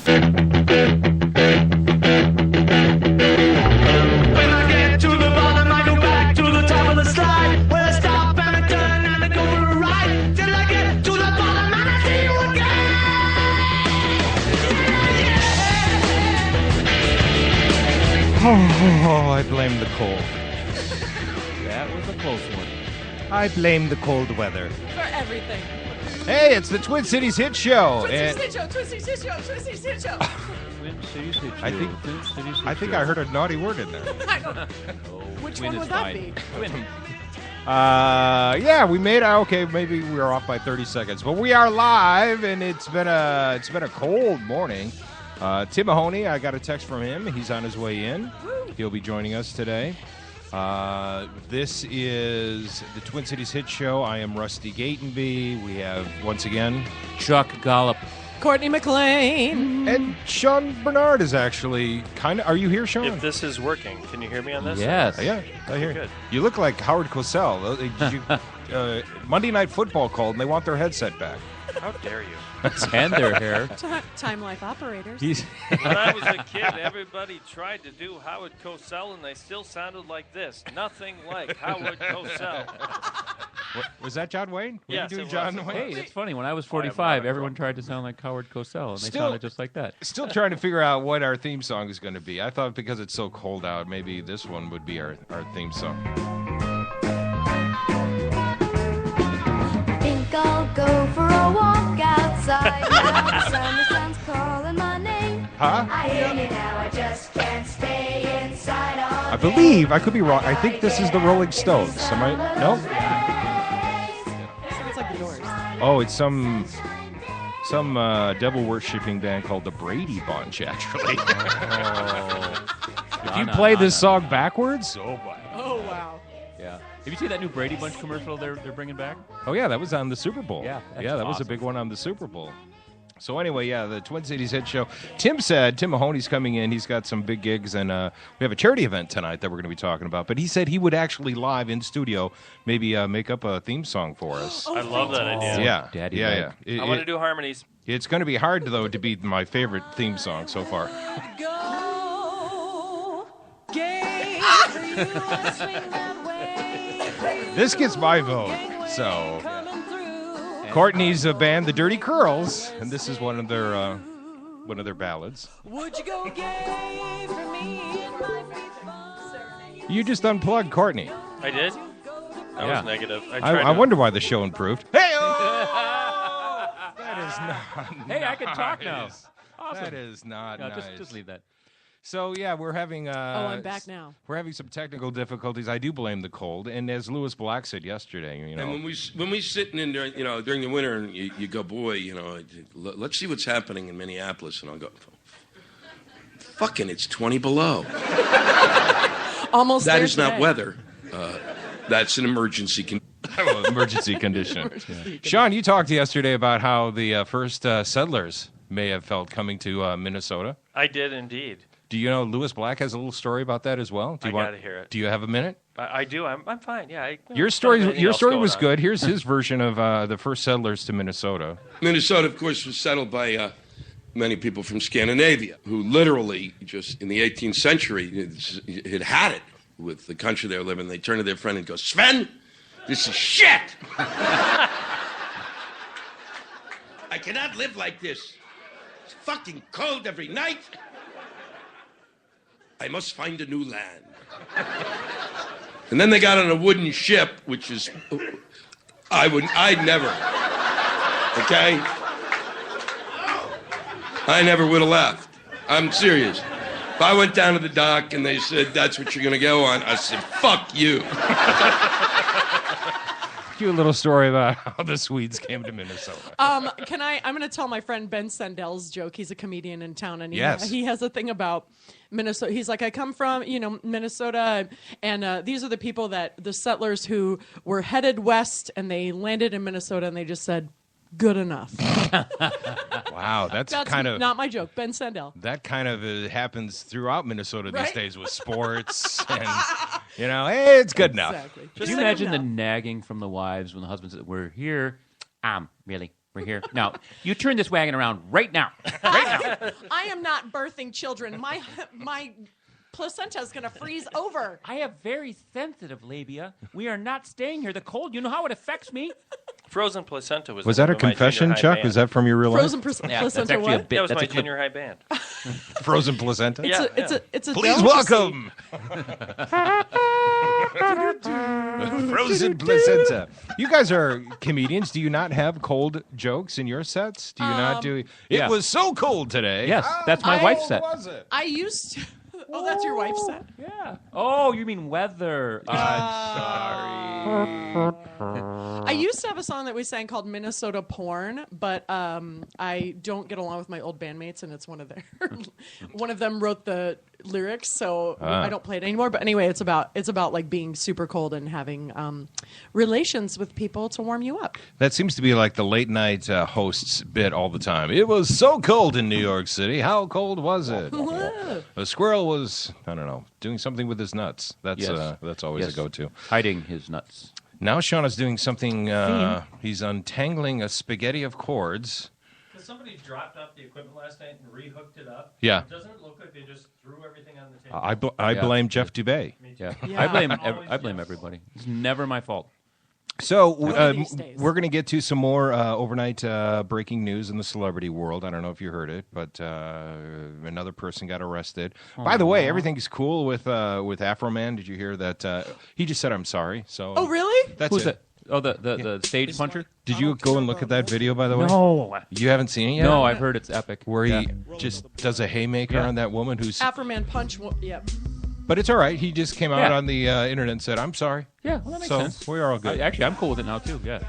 Oh, I blame the cold. That was a close one. I blame the cold weather. For everything. Hey, it's the Twin Cities Hit Show. Twin Cities Hit Show. I think I heard a naughty word in there. I don't know. Which one would that be? Yeah, we made okay. Maybe we were off by 30 seconds, but we are live, and it's been a cold morning. Tim Mahoney, I got a text from him. He's on his way in. He'll be joining us today. This is the Twin Cities Hit Show. I am Rusty Gatenby. We have, once again, Chuck Gollop. Courtney McLean. And Sean Bernard is actually kind of... Are you here, Sean? If this is working, can you hear me on this? Yes. Yeah, I hear you. Good. You look like Howard Cosell. Monday Night Football called, and they want their headset back. How dare you? And their hair. Time Life operators. When I was a kid, everybody tried to do Howard Cosell, and they still sounded like this. Nothing like Howard Cosell. Was that John Wayne? Were Yes, you doing it John was. Wayne? Hey, it's funny. When I was 45, everyone tried to sound like Howard Cosell, and they sounded just like that. Still trying to figure out what our theme song is going to be. I thought because it's so cold out, maybe this one would be our theme song. Think I'll go for a walk outside now. The sun's calling my name. Huh? I hear you now, I just can't stay inside all I believe, I could be wrong, I think this is the Rolling Stones. Am I? No? Sounds like the Doors. Oh, it's some devil-worshipping band called the Brady Bunch, actually. If you play this song backwards, oh, boy. Oh, wow. Yeah. Have you seen that new Brady Bunch commercial they're bringing back? Oh, yeah, that was on the Super Bowl. Yeah, that was a awesome. big one on the Super Bowl. So anyway, yeah, the Twin Cities Hit Show. Tim Mahoney's coming in. He's got some big gigs, and we have a charity event tonight that we're going to be talking about. But he said he would actually live in studio maybe make up a theme song for us. I love that idea. Yeah, Daddy yeah. I want to do harmonies. It's going to be hard, though, to be my favorite theme song so far. Go, gay, for you, I swing that way. This gets my vote, so... Courtney's band, the Dirty Curls, and this is one of their ballads. Would you go gay for me and my feet fun? You just unplugged Courtney. I did? That was negative. I wonder why the show improved. Hey, that is not. Hey, I can talk now. Nice. Awesome. That is not No, nice. just leave that. So yeah, we're having. I'm back now. We're having some technical difficulties. I do blame the cold, and as Lewis Black said yesterday, you know. And when we sitting in there, during the winter, and you go, boy, let's see what's happening in Minneapolis, and I'll go, fucking, it's 20 below. Almost. That there is not today. weather. That's an emergency condition. Emergency condition. Yeah. Sean, you talked yesterday about how the first settlers may have felt coming to Minnesota. I did indeed. Do you know Lewis Black has a little story about that as well? I gotta hear it. Do you have a minute? I do. I'm fine. Yeah. Your story was good. Here's his version of the first settlers to Minnesota. Minnesota, of course, was settled by many people from Scandinavia, who literally just in the 18th century had it with the country they were living. They turn to their friend and go, Sven, this is shit. I cannot live like this. It's fucking cold every night. I must find a new land. And then they got on a wooden ship, which is, I'd never, okay? I never would have left. I'm serious. If I went down to the dock and they said, that's what you're going to go on, I said, fuck you. Cute little story about how the Swedes came to Minnesota. I'm going to tell my friend Ben Sendel's joke. He's a comedian in town, and he has a thing about Minnesota. He's like, I come from, Minnesota, and these are the people the settlers who were headed west, and they landed in Minnesota, and they just said, good enough. Wow, that's kind of not my joke. Ben Sendel. That kind of happens throughout Minnesota these Right? days with sports, and hey, it's good enough. Exactly. Can you imagine the nagging from the wives when the husband said, "We're here"? Really? We're here. Now, you turn this wagon around right now. Right now. I am not birthing children. My placenta is going to freeze over. I have very sensitive labia. We are not staying here. The cold, you know how it affects me? Frozen placenta was. Was the that a name of my confession, junior high Chuck? band. Was that from your real life? Frozen that's placenta. actually a What? bit. That was That's my a clip. junior high band. Frozen placenta? It's a Please delicacy. welcome Frozen placenta. You guys are comedians. Do you not have cold jokes in your sets? Do you not do? It yeah. was so cold today. Yes, that's my wife's set. Was it? I used to. Oh, that's your wife's set? Yeah. Oh, you mean weather. I'm sorry. I used to have a song that we sang called Minnesota Porn, but I don't get along with my old bandmates, and it's one of their one of them wrote the lyrics, so I don't play it anymore. But anyway, it's about like being super cold and having relations with people to warm you up. That seems to be like the late night host's bit all the time. It was so cold in New York City. How cold was it? A squirrel was, I don't know, doing something with his nuts. That's always a go-to. Hiding his nuts. Now Sean is doing something. He's untangling a spaghetti of cords. Because somebody dropped off the equipment last night and rehooked it up. Yeah. Doesn't it look like they just threw everything on the table? I blame Jeff Dubay. Yeah. Yeah. I blame everybody. It's never my fault. So One of these days. we're going to get to some more overnight breaking news in the celebrity world. I don't know if you heard it, but another person got arrested. By the way, everything's cool with Afro Man. Did you hear that? He just said, "I'm sorry." So. Oh, really? That's Who's it. that? Oh, the stage puncher? Did you go and look at that video? By the way, No. you haven't seen it yet. No, I've heard it's epic. Where he just does a haymaker on that woman who's. Afroman punch. Yep. But it's all right. He just came out on the internet and said, "I'm sorry." Yeah, well, that makes So sense. we are all good. Actually, I'm cool with it now, too. Yeah.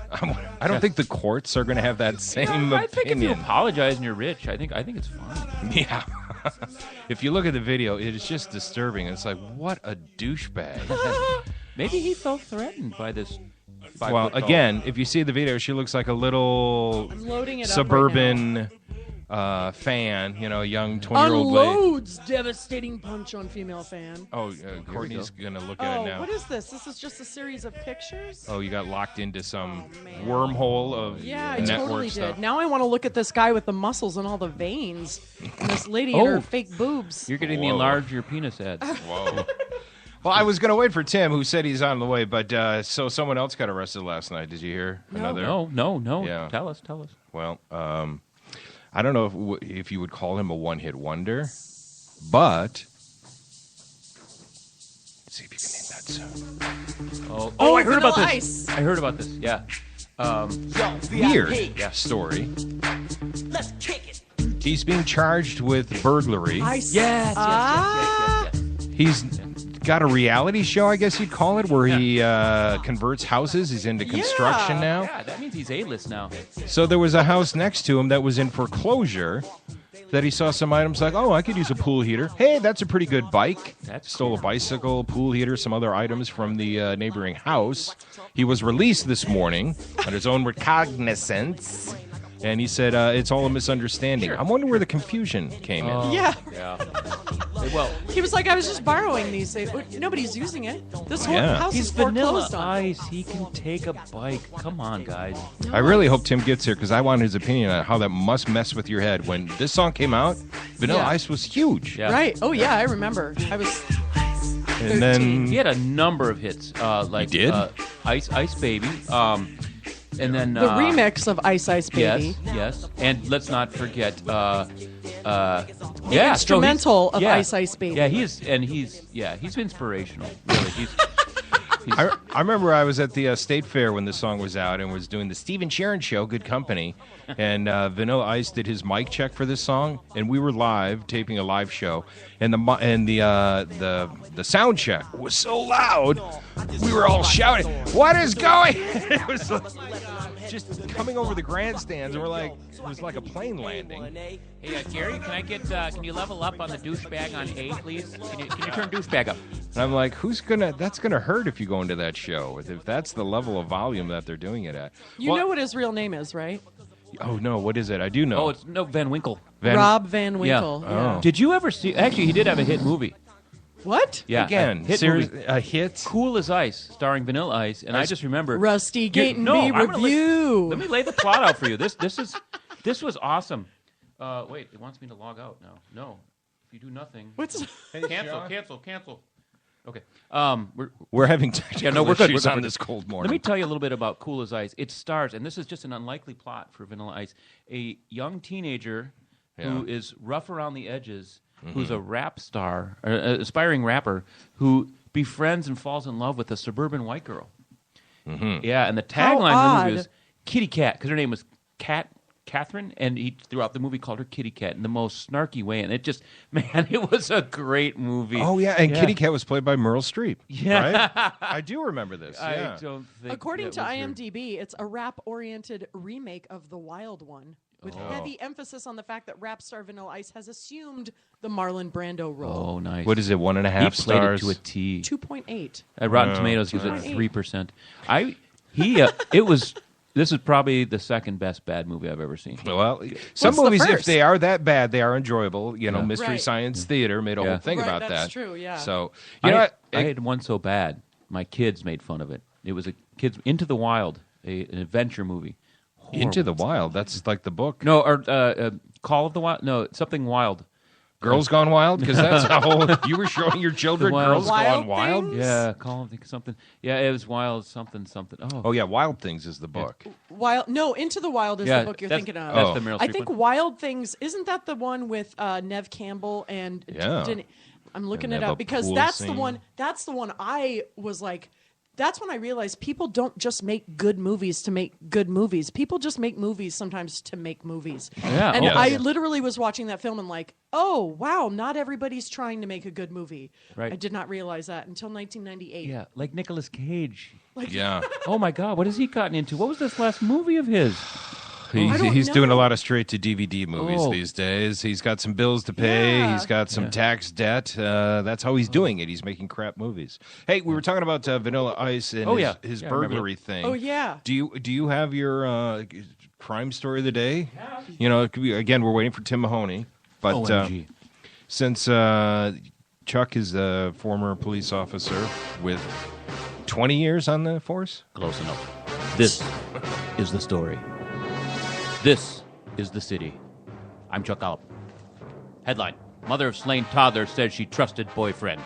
I don't think the courts are going to have that same I think if you opinion. apologize and you're rich, I think it's fine. Yeah. If you look at the video, it is just disturbing. It's like, what a douchebag. Maybe he felt threatened by this. Well, again, if you see the video, she looks like a little I'm loading it suburban fan, a young 20-year-old lady. Unloads devastating punch on female fan. Oh, Courtney's going to look at it now. What is this? This is just a series of pictures? Oh, you got locked into some wormhole of Yeah, I network totally stuff. did. Now I want to look at this guy with the muscles and all the veins, and this lady and her fake boobs. You're getting the enlarge your penis ad. Whoa. Well, I was going to wait for Tim, who said he's on the way, but so someone else got arrested last night. Did you hear? Another? No. Yeah. Tell us. Well, I don't know if you would call him a one-hit wonder, but let's see if you can name that soon. Oh, I heard about Vanilla this. Ice. I heard about this. Yeah. Weird story. Let's kick it. He's being charged with burglary. Yes. He's got a reality show, I guess you'd call it, where he converts houses. He's into construction now. Yeah, that means he's A-list now. So there was a house next to him that was in foreclosure that he saw some items like, oh, I could use a pool heater. Hey, that's a pretty good bike. Stole a bicycle, pool heater, some other items from the neighboring house. He was released this morning on his own recognizance. And he said, it's all a misunderstanding. I'm wondering where the confusion came in. Yeah. Well, He was like, I was just borrowing these. Nobody's using it. This whole Yeah. house he's is Vanilla foreclosed on. Ice. He can take a bike. Come on, guys. I really hope Tim gets here because I want his opinion on how that must mess with your head. When this song came out, Vanilla Yeah. Ice was huge. Yeah. Right. Oh, yeah, I remember. I was... And then He had a number of hits. Like He did? Ice Baby. And then The remix of Ice Ice Baby. Yes. And let's not forget The instrumental of Ice Ice Baby. Yeah, he's inspirational. Really. He's I remember I was at the State Fair when this song was out and was doing the Stephen Sharon show, Good Company, and Vanilla Ice did his mic check for this song, and we were live taping a live show, and the sound check was so loud, we were all shouting, "What is going?" It was like, just coming over the grandstands, and we're like, it was like a plane landing. Hey, Gary, can you level up on the douchebag on A, please? Can you turn douchebag up? And I'm like, that's gonna hurt if you go into that show, if that's the level of volume that they're doing it at. You know what his real name is, right? Oh, no, what is it? I do know. Oh, it's Van Winkle. Rob Van Winkle. Oh. Did you ever see? Actually, he did have a hit movie. What? Yeah, Again, a hit. Cool as Ice, starring Vanilla Ice, and I just remember Rusty Gate and no, B review. Let me lay the plot out for you. This was awesome. Wait, it wants me to log out now. No, if you do nothing, cancel. Okay. We're having technical we're good. issues We're good. on this cold morning. Let me tell you a little bit about Cool as Ice. It stars, and this is just an unlikely plot for Vanilla Ice, a young teenager who is rough around the edges, who's a rap star, an aspiring rapper, who befriends and falls in love with a suburban white girl. Yeah, and the tagline of the movie was Kitty Cat, because her name was Catherine, and he throughout the movie called her Kitty Cat in the most snarky way, and it was a great movie. Oh yeah, and Kitty Cat was played by Meryl Streep. Yeah, right? I do remember this. I don't think According to IMDb, it's a rap-oriented remake of The Wild One, with heavy emphasis on the fact that rap star Vanilla Ice has assumed the Marlon Brando role. Oh, nice. What is it? 1.5 he stars played it to a T. 2.8. At Rotten Tomatoes, he was at 3%. This is probably the second best bad movie I've ever seen. Well, some What's the movies, if first? they are that bad, they are enjoyable. You know, Yeah. Mystery Right. Science Theater made a whole thing Right, about that. that's true, yeah. So, you know I what? had one so bad, my kids made fun of it. It was a kids Into the Wild, an adventure movie. Horrible. Into the Wild. That's like the book. No, or Call of the Wild. No, something wild. Girls Gone Wild? Because that's a whole... You were showing your children The Wild- Girls Gone Wild Wild? Things? Yeah, Call of the something. Yeah, it was wild something. Oh, yeah, Wild Things is the book. Into the Wild is Yeah, the book you're that's- thinking of. that's the Meryl I Streep think one. Wild Things, isn't that the one with Nev Campbell and Yeah. I'm looking And it they have up a because pool that's scene. the one I was like, that's when I realized people don't just make good movies to make good movies. People just make movies sometimes to make movies. Yeah, And yes. I literally was watching that film and like, oh, wow, not everybody's trying to make a good movie. Right. I did not realize that until 1998. Yeah, like Nicolas Cage. Yeah. Oh my God, what has he gotten into? What was this last movie of his? I don't He's doing a know. lot of straight-to-DVD movies Oh. these days. He's got some bills to pay. Yeah. He's got some tax debt. That's how he's doing it. He's making crap movies. Hey, we were talking about Vanilla Ice and Oh, his, yeah. his Yeah, I remember burglary thing. Oh, yeah. Do you have your crime story of the day? Yeah. You know, it could be, again, we're waiting for Tim Mahoney. But OMG. since Chuck is a former police officer with 20 years on the force? Close enough. This is the story. This is the city. I'm Chuck Alp. Headline: Mother of slain toddler says she trusted boyfriend.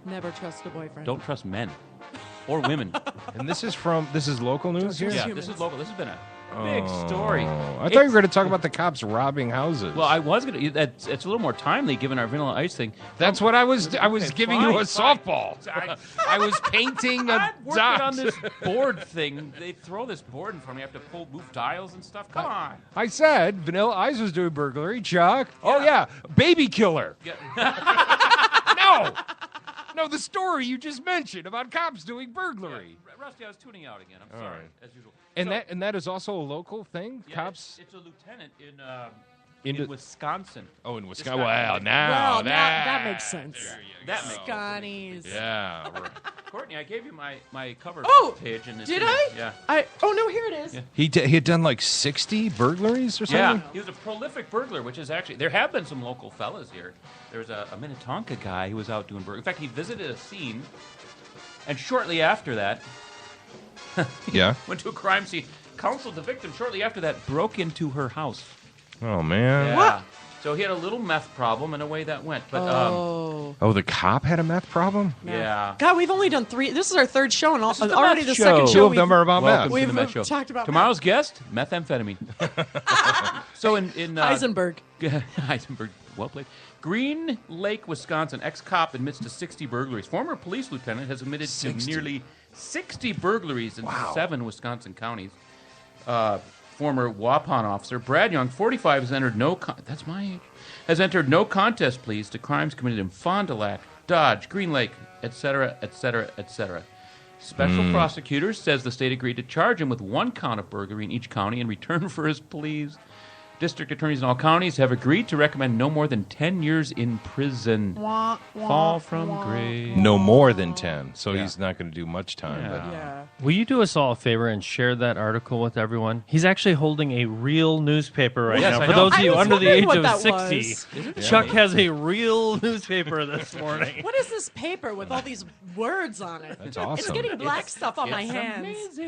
Never trust a boyfriend. Don't trust men or women. And this is local news here? trust Yeah, this is local. This has been a big story. I thought you were going to talk about the cops robbing houses. Well, I was going to. It's a little more timely given our Vanilla Ice thing. That's what I was giving you a fine. softball. I was painting a I'm working dot. on this board thing. They throw this board in front of me. I have to move dials and stuff. Come on. I said Vanilla Ice was doing burglary. Chuck. Oh yeah, baby killer. No, the story you just mentioned about cops doing burglary. Rusty, I was tuning out again. I'm sorry, right. as usual. And So- that is also a local thing. Yeah, Cops. It's a lieutenant Into- in Wisconsin. Oh, in This Wisconsin. guy- Well, now Well, that makes sense. That makes Scotties. Yeah. Courtney, I gave you my cover Oh, page. And it's did in I? it. Yeah. Oh, no, here it is. Yeah. He had done like 60 burglaries or Yeah, something. he was a prolific burglar, which is actually, there have been some local fellas here. There's a Minnetonka guy who was out doing burglary. In fact, he visited a scene, and shortly after that, Yeah. went to a crime scene, counseled the victim. Shortly after that, broke into her house. Oh man. Yeah. So he had a little meth problem, and away that went. But Oh, the cop had a meth problem. yeah. God, we've only done 3. This is our third show, and This is the already meth the show. second Two show of them are about Welcome meth. to the Met We've Show. talked about Tomorrow's guest, methamphetamine. So in Heisenberg. Heisenberg, well played. Green Lake, Wisconsin, ex-cop admits to 60 burglaries. Former police lieutenant has admitted 60. to nearly 60 burglaries in 7 Wisconsin counties. Former Waupun officer Brad Young, 45, has entered that's my age. Has entered no contest pleas to crimes committed in Fond du Lac, Dodge, Green Lake, etc., etc., etc. Special prosecutors says the state agreed to charge him with 1 count of burglary in each county in return for his pleas. District attorneys in all counties have agreed to recommend no more than 10 years in prison. Fall from grace. No more than 10, so he's not going to do much time. Yeah. Will you do us all a favor and share that article with everyone? He's actually holding a real newspaper right Yes, now. I For know. those of you I was under the wondering age what of that 60, was. Chuck has a real newspaper this morning. What is this paper with all these words on it? That's awesome. It's getting black stuff on my hands.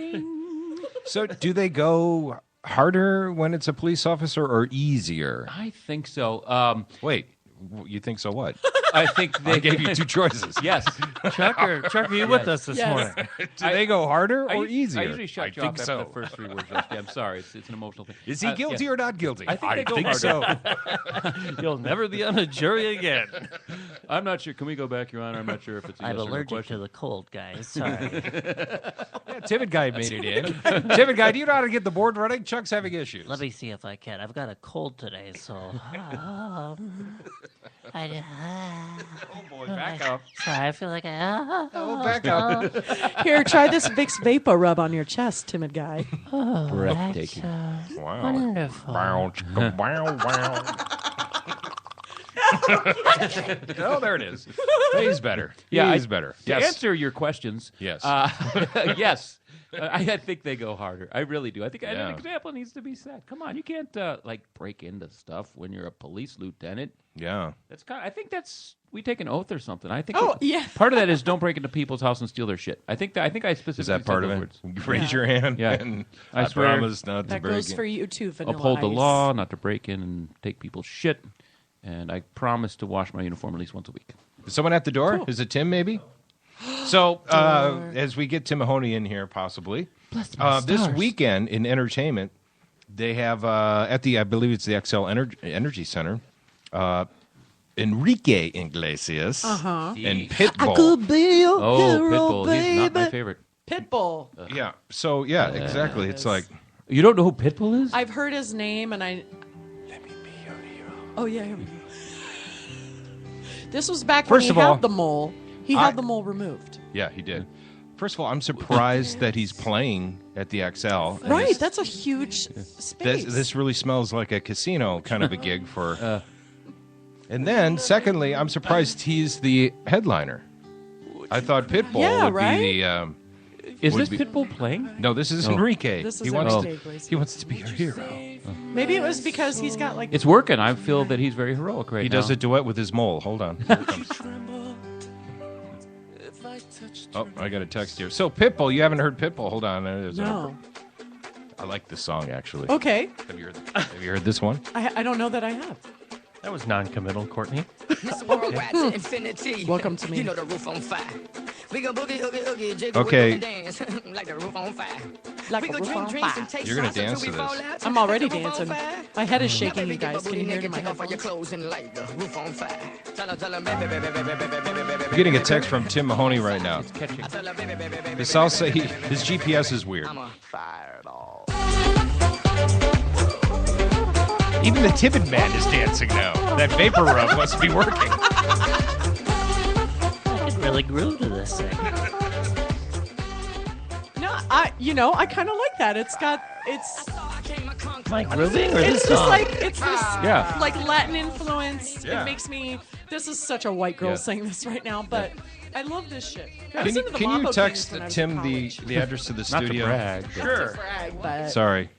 So do they go harder when it's a police officer or easier? I think so. Wait, you think so what? I think they I gave you two choices. Yes. Chuck, are you with us this Yes. morning? Do they go harder or easier? I usually shut you I off think after so. the first 3 words. Rusty. I'm sorry. It's an emotional thing. Is he guilty or not guilty? I think they go harder. so. You'll never be on a jury again. I'm not sure. Can we go back, Your Honor? I'm not sure if it's a I'm yes or no allergic question. to the cold, guys. Sorry. Yeah, Timid Guy made it in. Timid Guy, do you know how to get the board running? Chuck's having issues. Let me see if I can. I've got a cold today, so. Oh, boy, back up. Sorry, I feel like I. Oh, back up. Here, try this Vicks Vapor rub on your chest, timid guy. Breathtaking. Wow. Wonderful. Wow, chicka, wow, wow. Oh, there it is. He's better. Yeah, He's better. To answer your questions, Yes. yes. I think they go harder. I really do. I think Yeah. an example needs to be set. Come on, you can't break into stuff when you're a police lieutenant. Yeah. That's I think we take an oath or something. I think. Oh, yeah. Part of that is don't break into people's house and steal their shit. I think I specifically Is that part said of those it? words. Raise your hand. Yeah. And I I swear promise not to That break goes in. for you too, Vanilla Uphold the Ice. law, not to break in and take people's shit. And I promise to wash my uniform at least once a week. Is someone at the door? Cool. Is it Tim, maybe? So, as we get Tim Mahoney in here, possibly, this weekend in entertainment, they have at the, I believe it's the XL Energy Center, Enrique Iglesias and Pitbull. Pitbull. He's not my favorite. Pitbull. Yeah. So, yeah, exactly. It's like, You don't know who Pitbull is? I've heard his name, and I. Let me be your hero. Oh yeah. Here we go. This was back First when of he all, had the mole. He had the mole removed. yeah, he did. First of all, I'm surprised that he's playing at the XL. And Right, that's a huge space. This really smells like a casino kind of a gig for. And then, secondly, I'm surprised he's the headliner. I thought Pitbull would be the. Is would this be- Pitbull playing? No, this is Enrique. This is he wants Enrique to. Iglesias. He wants to be your hero. Maybe it was because he's got like. It's working. I feel that he's very heroic right He now. does a duet with his mole. Hold on. Here it comes. Oh, I got a text here. So Pitbull, you haven't heard Pitbull? Hold on. No. I like this song actually. Okay, Have you heard this one? I don't know that I have. That was non-committal, Courtney. Welcome to me. You know the roof on fire. We go boogie, oogie, oogie, jiggle, Okay. wiggle, and dance like the roof on fire. Like We a go roof drink on drinks fire. and take You're gonna shots until dance we to fall this. out. I'm already Like the roof on dancing. fire. My head is Now, shaking, baby, you get guys. my Can you booty hear it in naked, my take off all your headphones? clothes and light the roof on fire. Tell her, baby, baby, baby, baby, baby, baby. I'm getting a text from Tim Mahoney right now. Catching. Tell her, baby, baby, baby, This I'll say his GPS is weird. I'm a fireball. Even the timid man is dancing now. That vapor rub must be working. It really grew to this thing. No, I kind of like that. It's Am I grooving or it's this just song? like it's this Yeah. like Latin influence. Yeah. It makes me. This is such a white girl Yeah. saying this right now, but I love this shit. I Can listened you, to the can you Mambo text Kings when I was Tim in the college. address to the Not to studio? brag. but- Sure. Brag, but Sorry.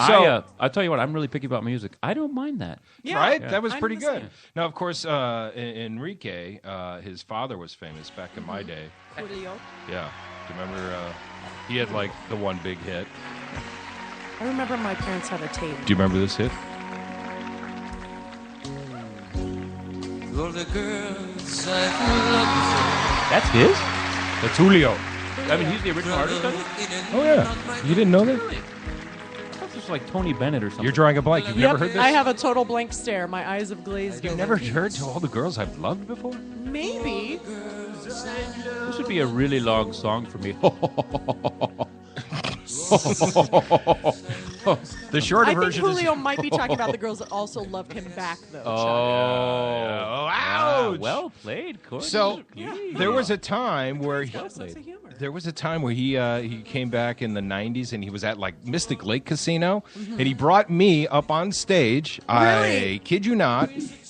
So, I'll tell you what, I'm really picky about music. I don't mind that. yeah, right? That was I'm pretty the good. same. Now, of course, Enrique, his father was famous back in my day. Julio. Yeah. Do you remember? He had like the one big hit. I remember my parents had a tape. Do you remember this hit? That's his? That's Julio. I mean, he's the original artist of it? Oh, yeah. You didn't know that? That's just like Tony Bennett or something. You're drawing a blank. You've never heard this? I have a total blank stare. My eyes have glazed You've over. never heard To All the Girls I've Loved before? Maybe. This would be a really long song for me. The shorter I think version Julio is... might be talking about the girls that also loved him back, though. Chuck. Oh, ouch! Well played, Courtney. So, there was a time where Sense of humor. There was a time where he came back in the 90s and he was at like Mystic Lake Casino and he brought me up on stage. Really? I kid you not.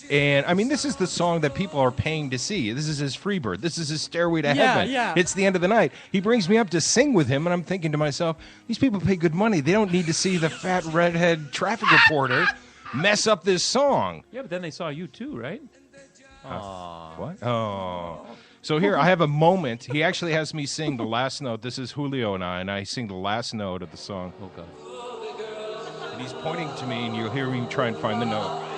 And I mean, this is the song that people are paying to see. This is his Freebird. This is his Stairway to Heaven. Yeah. It's the end of the night. He brings me up to sing with him, and I'm thinking to myself, these people pay good money. They don't need to see the fat redhead traffic reporter mess up this song. Yeah, but then they saw you too, right? What? Oh. So here, I have a moment. He actually has me sing the last note. This is Julio and I sing the last note of the song. Oh, God. And he's pointing to me, and you'll hear me try and find the note.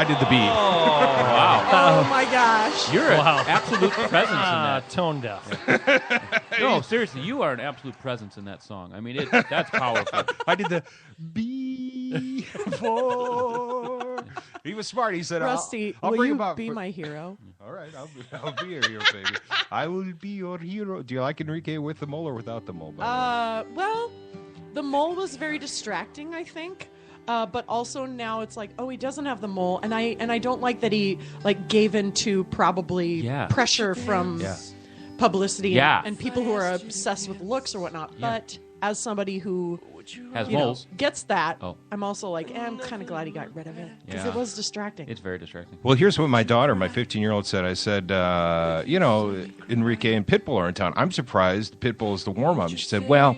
I did the beat. Wow. Oh my gosh. You're an absolute presence in that. Tone deaf. No, seriously, you are an absolute presence in that song. I mean, that's powerful. I did the before. He was smart. He said, Rusty, I'll will bring you him up. be my hero? All right, I'll be your hero, baby. I will be your hero. Do you like Enrique with the mole or without the mole? Well, the mole was very distracting, I think. But also now it's like, oh, he doesn't have the mole, and I don't like that he like gave into probably pressure from publicity and people who are obsessed with looks or whatnot. Yeah. But as somebody who has moles gets that, I'm also like, I'm kind of glad he got rid of it because it was distracting. It's very distracting. Well, here's what my daughter, my 15-year-old, said. I said, Enrique and Pitbull are in town. I'm surprised Pitbull is the warm-up. She said, well,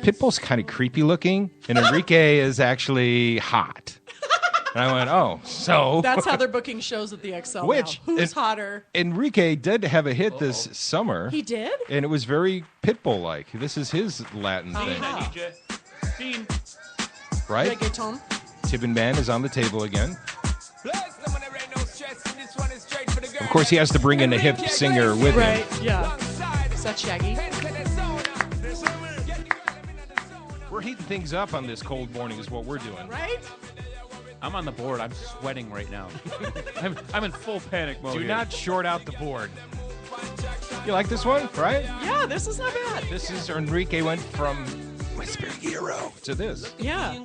Pitbull's kind of creepy looking, and Enrique is actually hot. And I went, oh, so. That's how they're booking shows at the XL Which, now. Who's hotter? Enrique did have a hit this summer. He did? And it was very Pitbull-like. This is his Latin thing. Scene. Right? Reggaeton. Tibbin Man is on the table again. Of course, he has to bring in a hip singer with him. Right, yeah. Is that Shaggy? We're heating things up on this cold morning is what we're doing. Right? I'm on the board. I'm sweating right now. I'm in full panic mode. Do here. not short out the board. You like this one, right? Yeah, this is not bad. This is Enrique went from Whisper Hero to this. Yeah.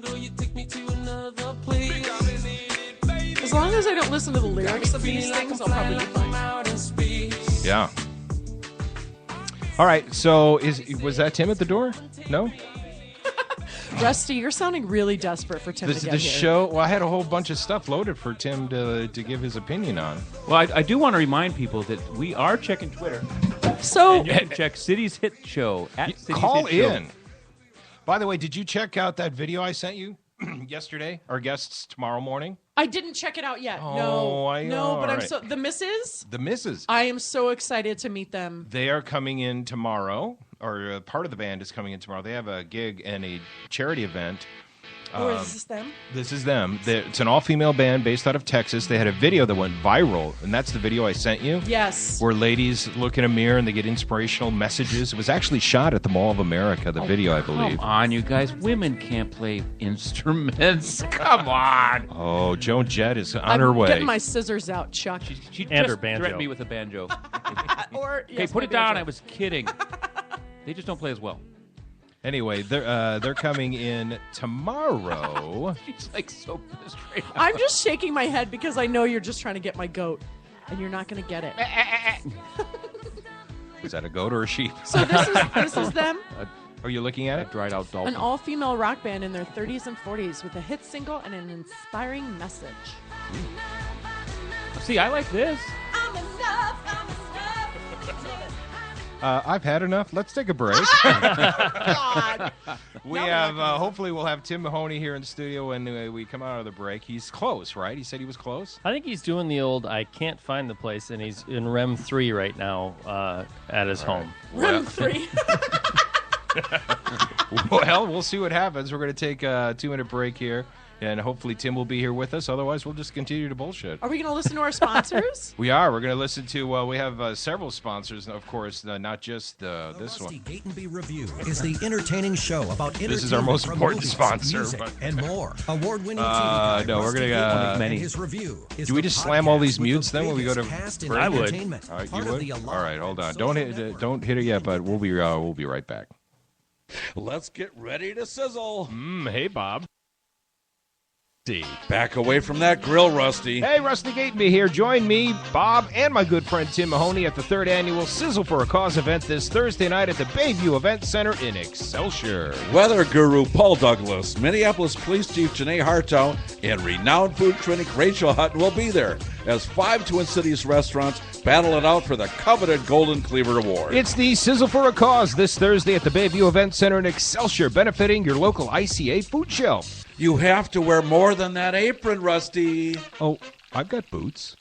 As long as I don't listen to the lyrics of these things, I'll probably be fine. Yeah. All right, so was that Tim at the door? No? Rusty, you're sounding really desperate for Tim to get the here. show. Well, I had a whole bunch of stuff loaded for Tim to give his opinion on. Well, I do want to remind people that we are checking Twitter. So and you can check City's Hit Show at City's Call Hit in. Show. By the way, did you check out that video I sent you yesterday? Our guests tomorrow morning. I didn't check it out yet. Oh, I know. No, but All I'm right. so the misses. The misses. I am so excited to meet them. They are coming in tomorrow, or part of the band is coming in tomorrow. They have a gig and a charity event. Or is this them? This is them. It's an all-female band based out of Texas. They had a video that went viral, and that's the video I sent you. Yes. Where ladies look in a mirror and they get inspirational messages. It was actually shot at the Mall of America, the video, I believe. Come on, you guys. Women can't play instruments. Come on. Oh, Joan Jett is on I'm her way. getting my scissors out, Chuck. She And just her banjo. threatened me with a banjo. Or Hey, yes, put my it down. banjo. I was kidding. They just don't play as well. Anyway, they're coming in tomorrow. She's like so pissed right now. I'm just shaking my head because I know you're just trying to get my goat, and you're not going to get it. Is that a goat or a sheep? So this is them, Are you looking at it? Dried out dolphin. an all-female rock band in their 30s and 40s with a hit single and an inspiring message. See, I like this. I've had enough. Let's take a break. God. We have, hopefully we'll have Tim Mahoney here in the studio when we come out of the break. He's close, right? He said he was close? I think he's doing the old I can't find the place, and he's in REM 3 right now at his home. Rem 3. Well, we'll see what happens. We're going to take a 2-minute break here, and hopefully Tim will be here with us. Otherwise, we'll just continue to bullshit. Are we going to listen to our sponsors? We are. We're going to listen to, we have several sponsors, of course, not just this one. The Gatenby Review is the entertaining show about entertainment. This is our most from important movies, sponsor, music, but- and more. Award-winning TV guy no, we're Rusty gonna, Gatenby many. and his review is Do we the just slam all podcast these with mutes the then when we go to biggest cast in break? I would. entertainment. All right, Part you of would? the All Alive right, hold on. social Don't hit it yet, but we'll be right back. Let's get ready to sizzle. Hey, Bob. Back away from that grill, Rusty. Hey, Rusty Gatenby here. Join me, Bob, and my good friend Tim Mahoney at the 3rd Annual Sizzle for a Cause event this Thursday night at the Bayview Event Center in Excelsior. Weather guru Paul Douglas, Minneapolis Police Chief Janae Hartow, and renowned food critic Rachel Hutton will be there as 5 Twin Cities restaurants battle it out for the coveted Golden Cleaver Award. It's the Sizzle for a Cause this Thursday at the Bayview Event Center in Excelsior, benefiting your local ICA food shelf. You have to wear more than that apron, Rusty. Oh, I've got boots.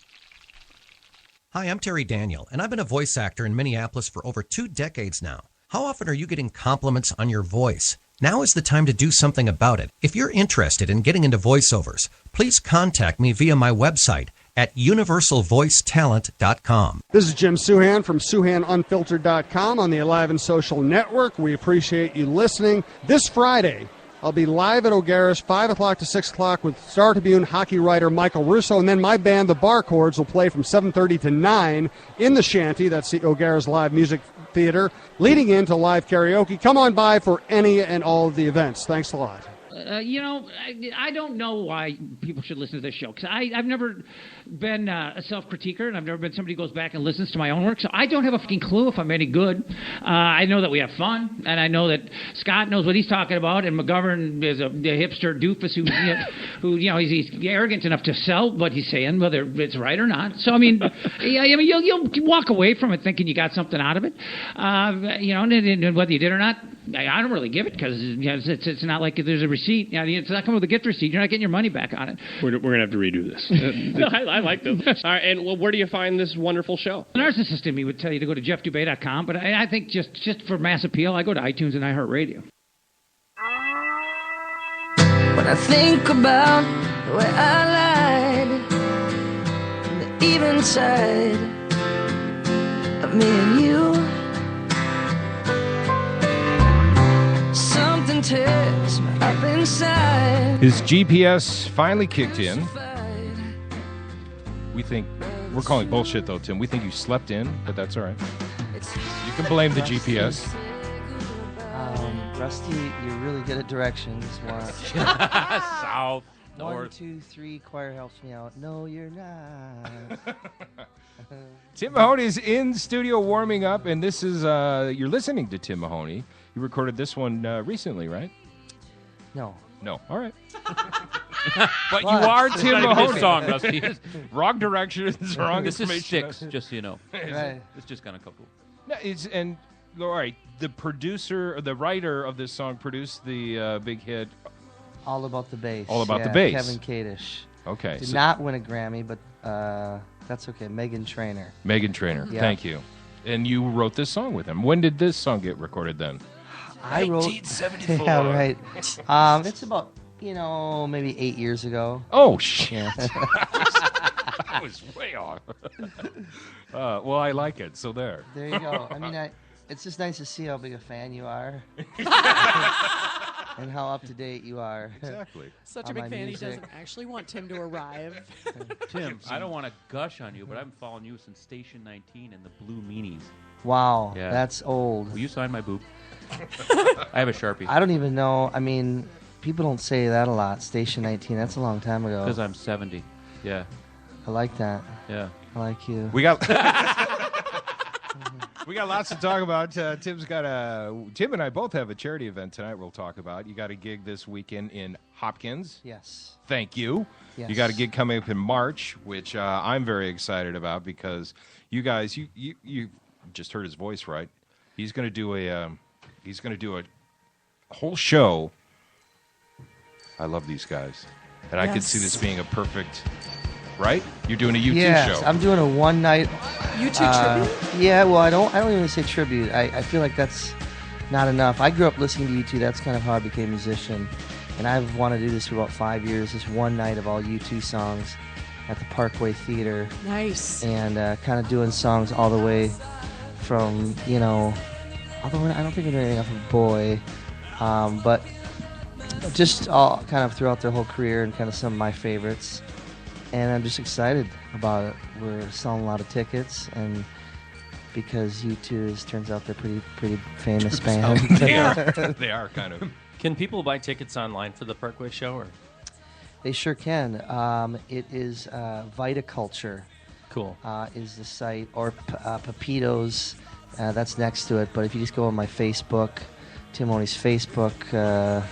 Hi, I'm Terry Daniel, and I've been a voice actor in Minneapolis for over 2 decades now. How often are you getting compliments on your voice? Now is the time to do something about it. If you're interested in getting into voiceovers, please contact me via my website at universalvoicetalent.com. This is Jim Suhan from SuhanUnfiltered.com on the Alive and Social Network. We appreciate you listening. This Friday, I'll be live at O'Gara's 5 o'clock to 6 o'clock with Star Tribune hockey writer Michael Russo, and then my band, the Bar Chords, will play from 7:30 to 9 in the Shanty. That's the O'Gara's Live Music Theater, leading into live karaoke. Come on by for any and all of the events. Thanks a lot. I don't know why people should listen to this show, because I've never been a self-critiquer, and I've never been somebody who goes back and listens to my own work, so I don't have a fucking clue if I'm any good. I know that we have fun, and I know that Scott knows what he's talking about, and McGovern is a hipster doofus who he's arrogant enough to sell what he's saying, whether it's right or not. So, you'll walk away from it thinking you got something out of it, and whether you did or not, I don't really give it, because it's not like there's a receipt. It's not coming with a gift receipt. You're not getting your money back on it. We're going to have to redo this. No, I like them. All right, and where do you find this wonderful show? The narcissist in me would tell you to go to jeffdubay.com, but I think just for mass appeal, I go to iTunes and iHeartRadio. When I think about the way I lied, and the even side of me and you, something tears me up inside. His GPS finally kicked in. We think we're calling bullshit though, Tim. We think you slept in, but that's all right. You can blame the GPS. Rusty, you're really good at directions. South, One, north. 2, 3, choir helps me out. No, you're not. Tim Mahoney is in studio warming up, and this is you're listening to Tim Mahoney. You recorded this one recently, right? No. No. All right. But you are Tim Mahoney. Song, Rusty. Wrong directions, wrong This information. is 6, just so you know. Right. It's just kind of couple. No, all right. The producer, the writer of this song produced the big hit. All About the Bass. All About the Bass. Kevin Kadish. Okay. Did not win a Grammy, but that's okay. Meghan Trainor. Meghan Trainor. Yeah. Thank you. And you wrote this song with him. When did this song get recorded then? I wrote. 1974. Yeah, right. It's about, maybe 8 years ago. Oh, shit. Yeah. That was way off. Well, I like it, so there. There you go. It's just nice to see how big a fan you are. And how up-to-date you are. Exactly. Such a big fan, he doesn't actually want Tim to arrive. Tim, I don't want to gush on you, but I've been following you since Station 19 and the Blue Meanies. Wow, Yeah. that's old. Will you sign my boob? I have a Sharpie. I don't even know. People don't say that a lot. Station 19, that's a long time ago. Because I'm 70. Yeah. I like that. Yeah. I like you. We got lots to talk about. Tim and I both have a charity event tonight we'll talk about. You got a gig this weekend in Hopkins. Yes. Thank you. Yes. You got a gig coming up in March, which I'm very excited about because you guys, you just heard his voice, right? He's going to do a whole show. I love these guys, and I could see this being a perfect. Right? You're doing a U2 show. I'm doing a one-night U2 tribute? Yeah, well, I don't even say tribute. I feel like that's not enough. I grew up listening to U2. That's kind of how I became a musician. And I've wanted to do this for about 5 years, this one night of all U2 songs at the Parkway Theater. Nice. And kind of doing songs all the way from, although I don't think we're doing anything off of Boy, but just all kind of throughout their whole career and kind of some of my favorites. And I'm just excited about it. We're selling a lot of tickets, and because U2 turns out they're pretty famous band. They are kind of. Can people buy tickets online for the Parkway show? Or? They sure can. It is Viticulture. Cool. Is the site, or Pepitos, that's next to it. But if you just go on my Facebook, Tim Mahoney's Facebook,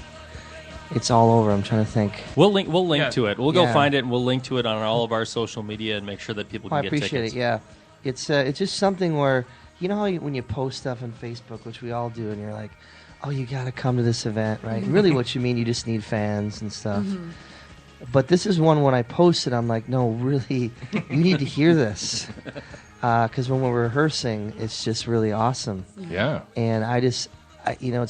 it's all over. I'm trying to think. We'll link to it. We'll go find it, and we'll link to it on all of our social media and make sure that people can get tickets. I appreciate it, yeah. It's just something where, you know how when you post stuff on Facebook, which we all do, and you're like, oh, you got to come to this event, right? Really what you mean, you just need fans and stuff. Mm-hmm. But this is one when I posted, I'm like, no, really, you need to hear this. Because when we're rehearsing, it's just really awesome. Yeah. And it's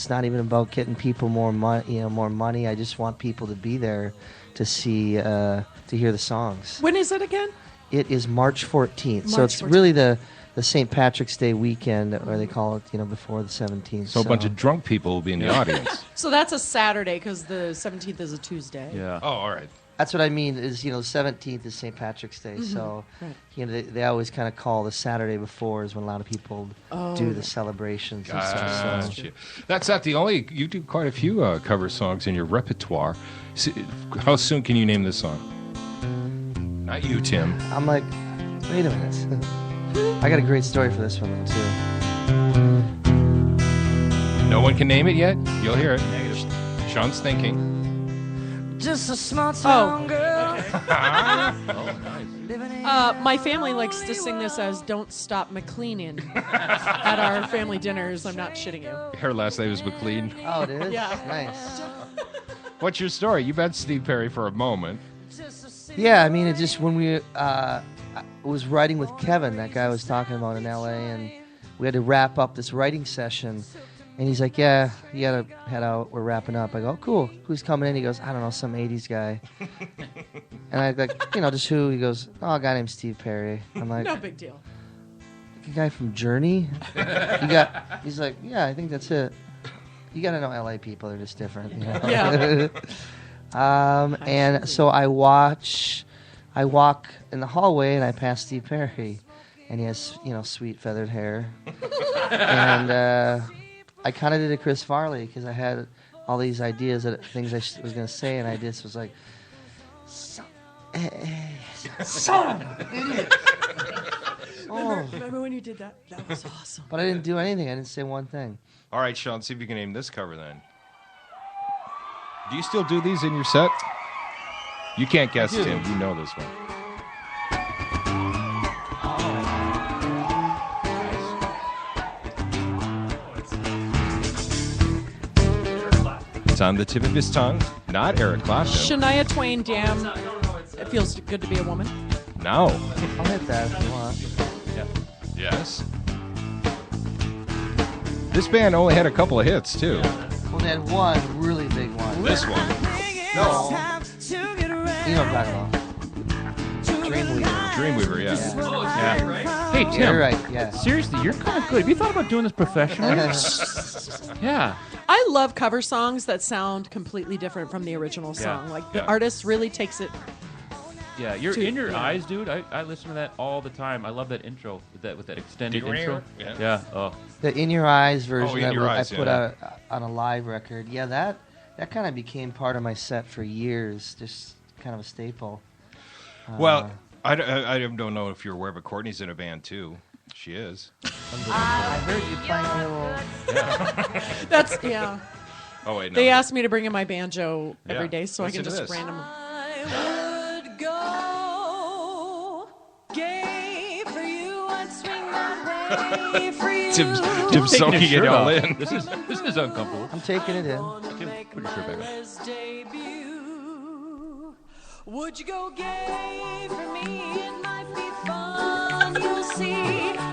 not even about getting people more money. I just want people to be there to see, to hear the songs. When is it again? It is March 14th. So it's really the St. Patrick's Day weekend, or they call it, before the 17th. So a bunch of drunk people will be in the audience. So that's a Saturday because the 17th is a Tuesday. Yeah. Oh, all right. That's what I mean is, the 17th is St. Patrick's Day. Mm-hmm. So, they always kind of call the Saturday before is when a lot of people do the celebrations and stuff. So. That's not the only, you do quite a few cover songs in your repertoire. How soon can you name this song? Not you, Tim. I'm like, wait a minute. I got a great story for this one, too. No one can name it yet? You'll hear it. Negative. Sean's thinking. Just a small town girl. My family likes to sing this as "Don't Stop McLeanin" at our family dinners. I'm not shitting you. Her last name is McLean. Oh, it is? Yeah. Nice. What's your story? You met Steve Perry for a moment. Yeah, I mean, it just when we was writing with Kevin, that guy I was talking about in L.A., and we had to wrap up this writing session. And he's like, yeah, you got to head out. We're wrapping up. I go, oh, cool. Who's coming in? He goes, I don't know, some 80s guy. And I like, just who? He goes, oh, a guy named Steve Perry. I'm like, no big deal. A guy from Journey? He's like, yeah, I think that's it. You got to know LA people. They're just different. Yeah. And so I walk in the hallway and I pass Steve Perry. And he has, sweet feathered hair. And I kind of did a Chris Farley because I had all these ideas of things I was going to say, and I just was like, son of an idiot. Remember when you did that? That was awesome. But I didn't do anything. I didn't say one thing. All right, Sean, see if you can name this cover then. Do you still do these in your set? You can't guess, Tim. You know this one. It's on the tip of his tongue. Not Eric Clapton. Shania Twain, damn. It feels good to be a woman. No. I'll hit that if you want. Yeah. Yes. This band only had a couple of hits, too. Well, they had one really big one. This one. No. You know what I'm talking about. Dreamweaver, yeah. Hey, Tim. You're right, yeah. Seriously, you're kind of good. Have you thought about doing this professionally? Yeah. I love cover songs that sound completely different from the original song. Like, the artist really takes it. Yeah, you're in your eyes, dude. I listen to that all the time. I love that intro with that extended intro. Yeah. Oh. The In Your Eyes version I put out on a live record. Yeah, that kind of became part of my set for years. Just kind of a staple. Well, I don't know if you're aware, but Courtney's in a band too. She is. I heard you playing a little. Yeah. That's Oh wait, no. They asked me to bring in my banjo every day, so Listen I can just this. random. I would go gay for you. I'd swing my way for you. Tim's soaking it all in. This is uncomfortable. I'm taking it in. Tim, put your shirt back on. Would you go gay for me? It might be fun. You'll see.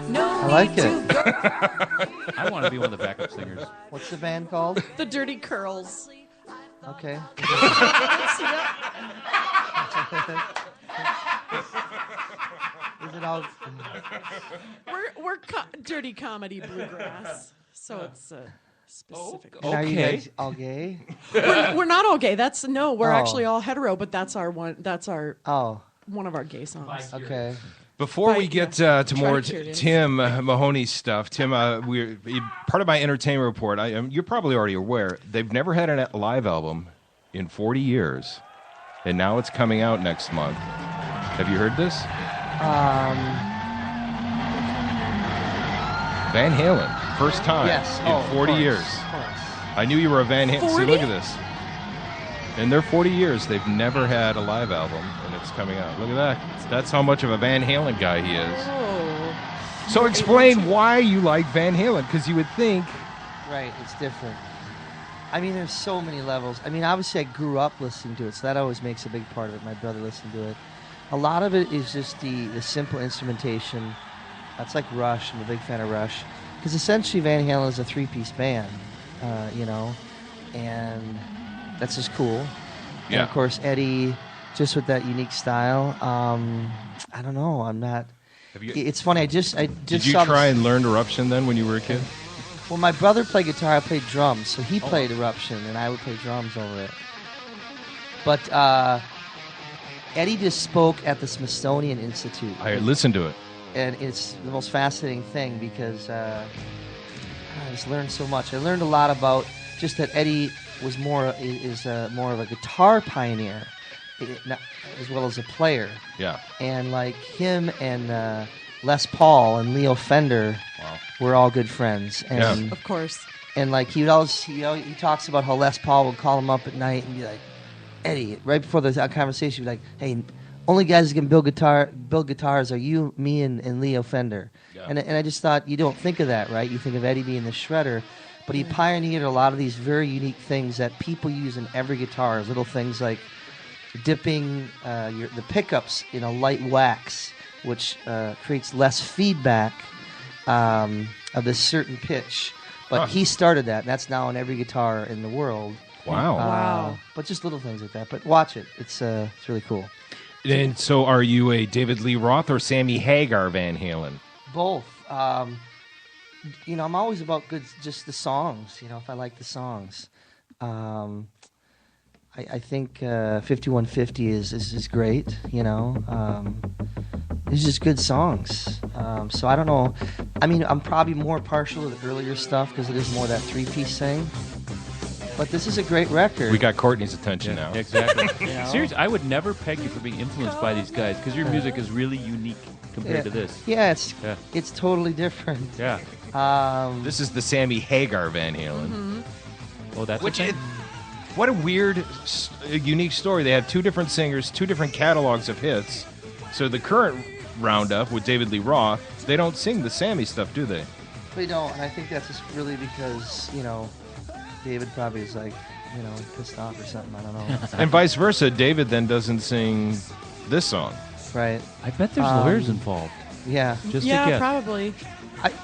No, I like it. I want to be one of the backup singers. What's the band called? The Dirty Curls. Okay. Is it all? We're dirty comedy bluegrass, so it's specific. And are you guys all gay? We're not all gay. We're actually all hetero, but that's our one. That's our one of our gay songs. Okay. Before we get to more Tim Mahoney stuff, Tim, we're part of my entertainment report. You're probably already aware they've never had a live album in 40 years. and now it's coming out next month. Have you heard this? Van Halen, first time in 40 years. I knew you were a Van Halen. See, look at this. In their 40 years, they've never had a live album, and it's coming out. Look at that. That's how much of a Van Halen guy he is. Oh. So explain why you like Van Halen, because you would think... Right, it's different. I mean, there's so many levels. I mean, obviously, I grew up listening to it, so that always makes a big part of it. My brother listened to it. A lot of it is just the simple instrumentation. That's like Rush. I'm a big fan of Rush. Because essentially, Van Halen is a three-piece band, you know, and that's just cool. Yeah. And, of course, Eddie, just with that unique style. I don't know. I'm not... It's funny. I just Did you saw try this. and learn Eruption then when you were a kid? Well, my brother played guitar. I played drums, so he played Eruption, and I would play drums over it. But Eddie just spoke at the Smithsonian Institute. I listened to it. And it's the most fascinating thing because I just learned so much. I learned a lot about just that Eddie was more of a guitar pioneer, as well as a player. Yeah. And like him and Les Paul and Leo Fender were all good friends. And Of course. And like he talks about how Les Paul would call him up at night and be like, Eddie, right before the conversation, he'd be like, hey, only guys that can build guitars are you, me, and Leo Fender. Yeah. And I just thought, you don't think of that, right? You think of Eddie being the shredder, but he pioneered a lot of these very unique things that people use in every guitar. Little things like dipping the pickups in a light wax, which creates less feedback of this certain pitch. But he started that, and that's now on every guitar in the world. Wow. Wow. But just little things like that. But watch it. It's really cool. And so are you a David Lee Roth or Sammy Hagar Van Halen? Both. You know, I'm always about just the songs, you know, if I like the songs. I think 5150 is great, you know. It's just good songs. So I don't know. I mean, I'm probably more partial to the earlier stuff because it is more that three-piece thing. But this is a great record. We got Courtney's attention now. Exactly. You know? Seriously, I would never peg you for being influenced by these guys because your music is really unique compared to this. Yeah, it's totally different. Yeah. This is the Sammy Hagar Van Halen. Mm-hmm. Oh, that's what a weird, unique story. They have two different singers, two different catalogs of hits. So the current roundup with David Lee Roth, they don't sing the Sammy stuff, do they? They don't, and I think that's just really because, you know, David probably is like, you know, pissed off or something. I don't know. And vice versa, David then doesn't sing this song. Right. I bet there's lawyers involved. Yeah. Just to guess. Probably.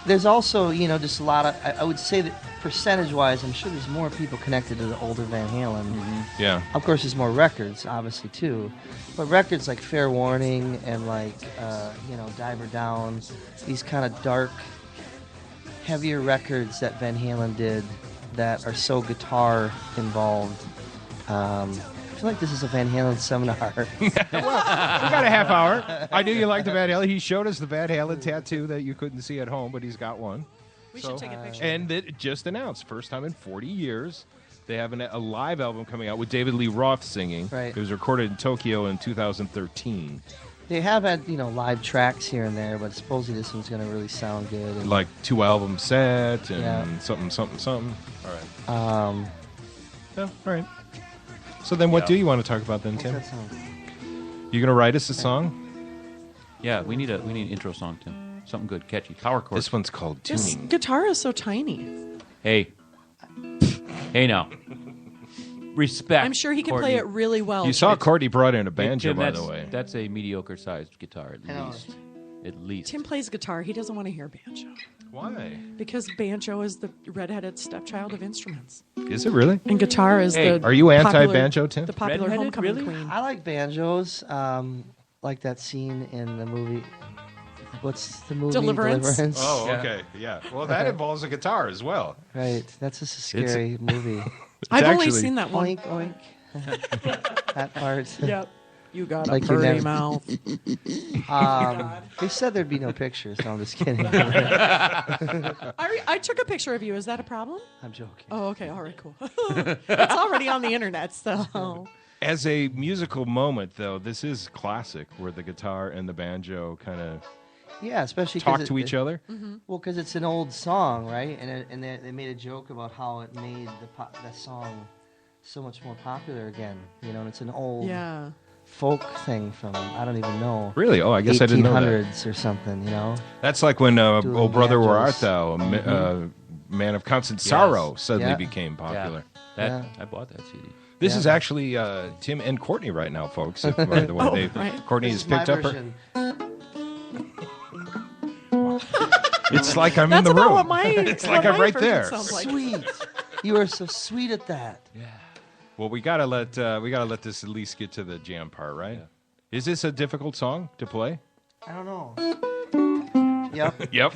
There's also, you know, just a lot of, I would say that percentage-wise, I'm sure there's more people connected to the older Van Halen. Mm-hmm. Yeah. Of course, there's more records, obviously, too. But records like Fair Warning and like, you know, Diver Down, these kind of dark, heavier records that Van Halen did that are so guitar involved. I feel like this is a Van Halen seminar. Well, we got a half hour. I knew you liked the Van Halen. He showed us the Van Halen tattoo that you couldn't see at home, but he's got one. We should take a picture. And it just announced, first time in 40 years, they have a live album coming out with David Lee Roth singing. Right. It was recorded in Tokyo in 2013. They have had, you know, live tracks here and there, but supposedly this one's going to really sound good. And Like 2-album set and something. All right. Yeah, all right. So then what do you want to talk about then, What's Tim? that song? You going to write us a song? Yeah, we need an intro song, Tim. Something good, catchy. Power chord. This one's called This Tuning. guitar is so tiny. Hey. Hey now. Respect. I'm sure he can Courtney. play it really well. You saw Courtney brought in a banjo, Tim, by the way. That's a mediocre-sized guitar, at least. At least. Tim plays guitar. He doesn't want to hear banjo. Why? Because banjo is the redheaded stepchild of instruments. Is it really? And guitar is the Are you popular- anti-banjo, Tim? The popular Redheaded, homecoming really? queen. I like banjos, like that scene in the movie. What's the movie? Deliverance? Oh, okay. Yeah. Well, that involves a guitar as well. Right. That's just a scary movie. I've only seen that one. Oink, oink. That part. Yep. You got like a you pretty never- mouth. They said there'd be no pictures. No, I'm just kidding. I took a picture of you. Is that a problem? I'm joking. Oh, okay. All right, cool. It's already on the internet, so. As a musical moment, though, this is classic, where the guitar and the banjo kind of Yeah, especially 'cause talk to each other. Well, because it's an old song, right? And they made a joke about how it made the song so much more popular again. You know, and it's an old folk thing from I don't even know. Really? Oh, I guess I didn't know that. 1800s or something. You know. That's like when "Oh Brother, Where Art banjos. Thou," Man of Constant Sorrow suddenly became popular. I bought that CD. This is actually Tim and Courtney right now, folks. If, by the way, Courtney has picked up her. It's like I'm in the room. It's like I'm right there. Sweet. You are so sweet at that. Yeah. Well, we gotta let this at least get to the jam part, right? Yeah. Is this a difficult song to play? I don't know. Yep. Yep.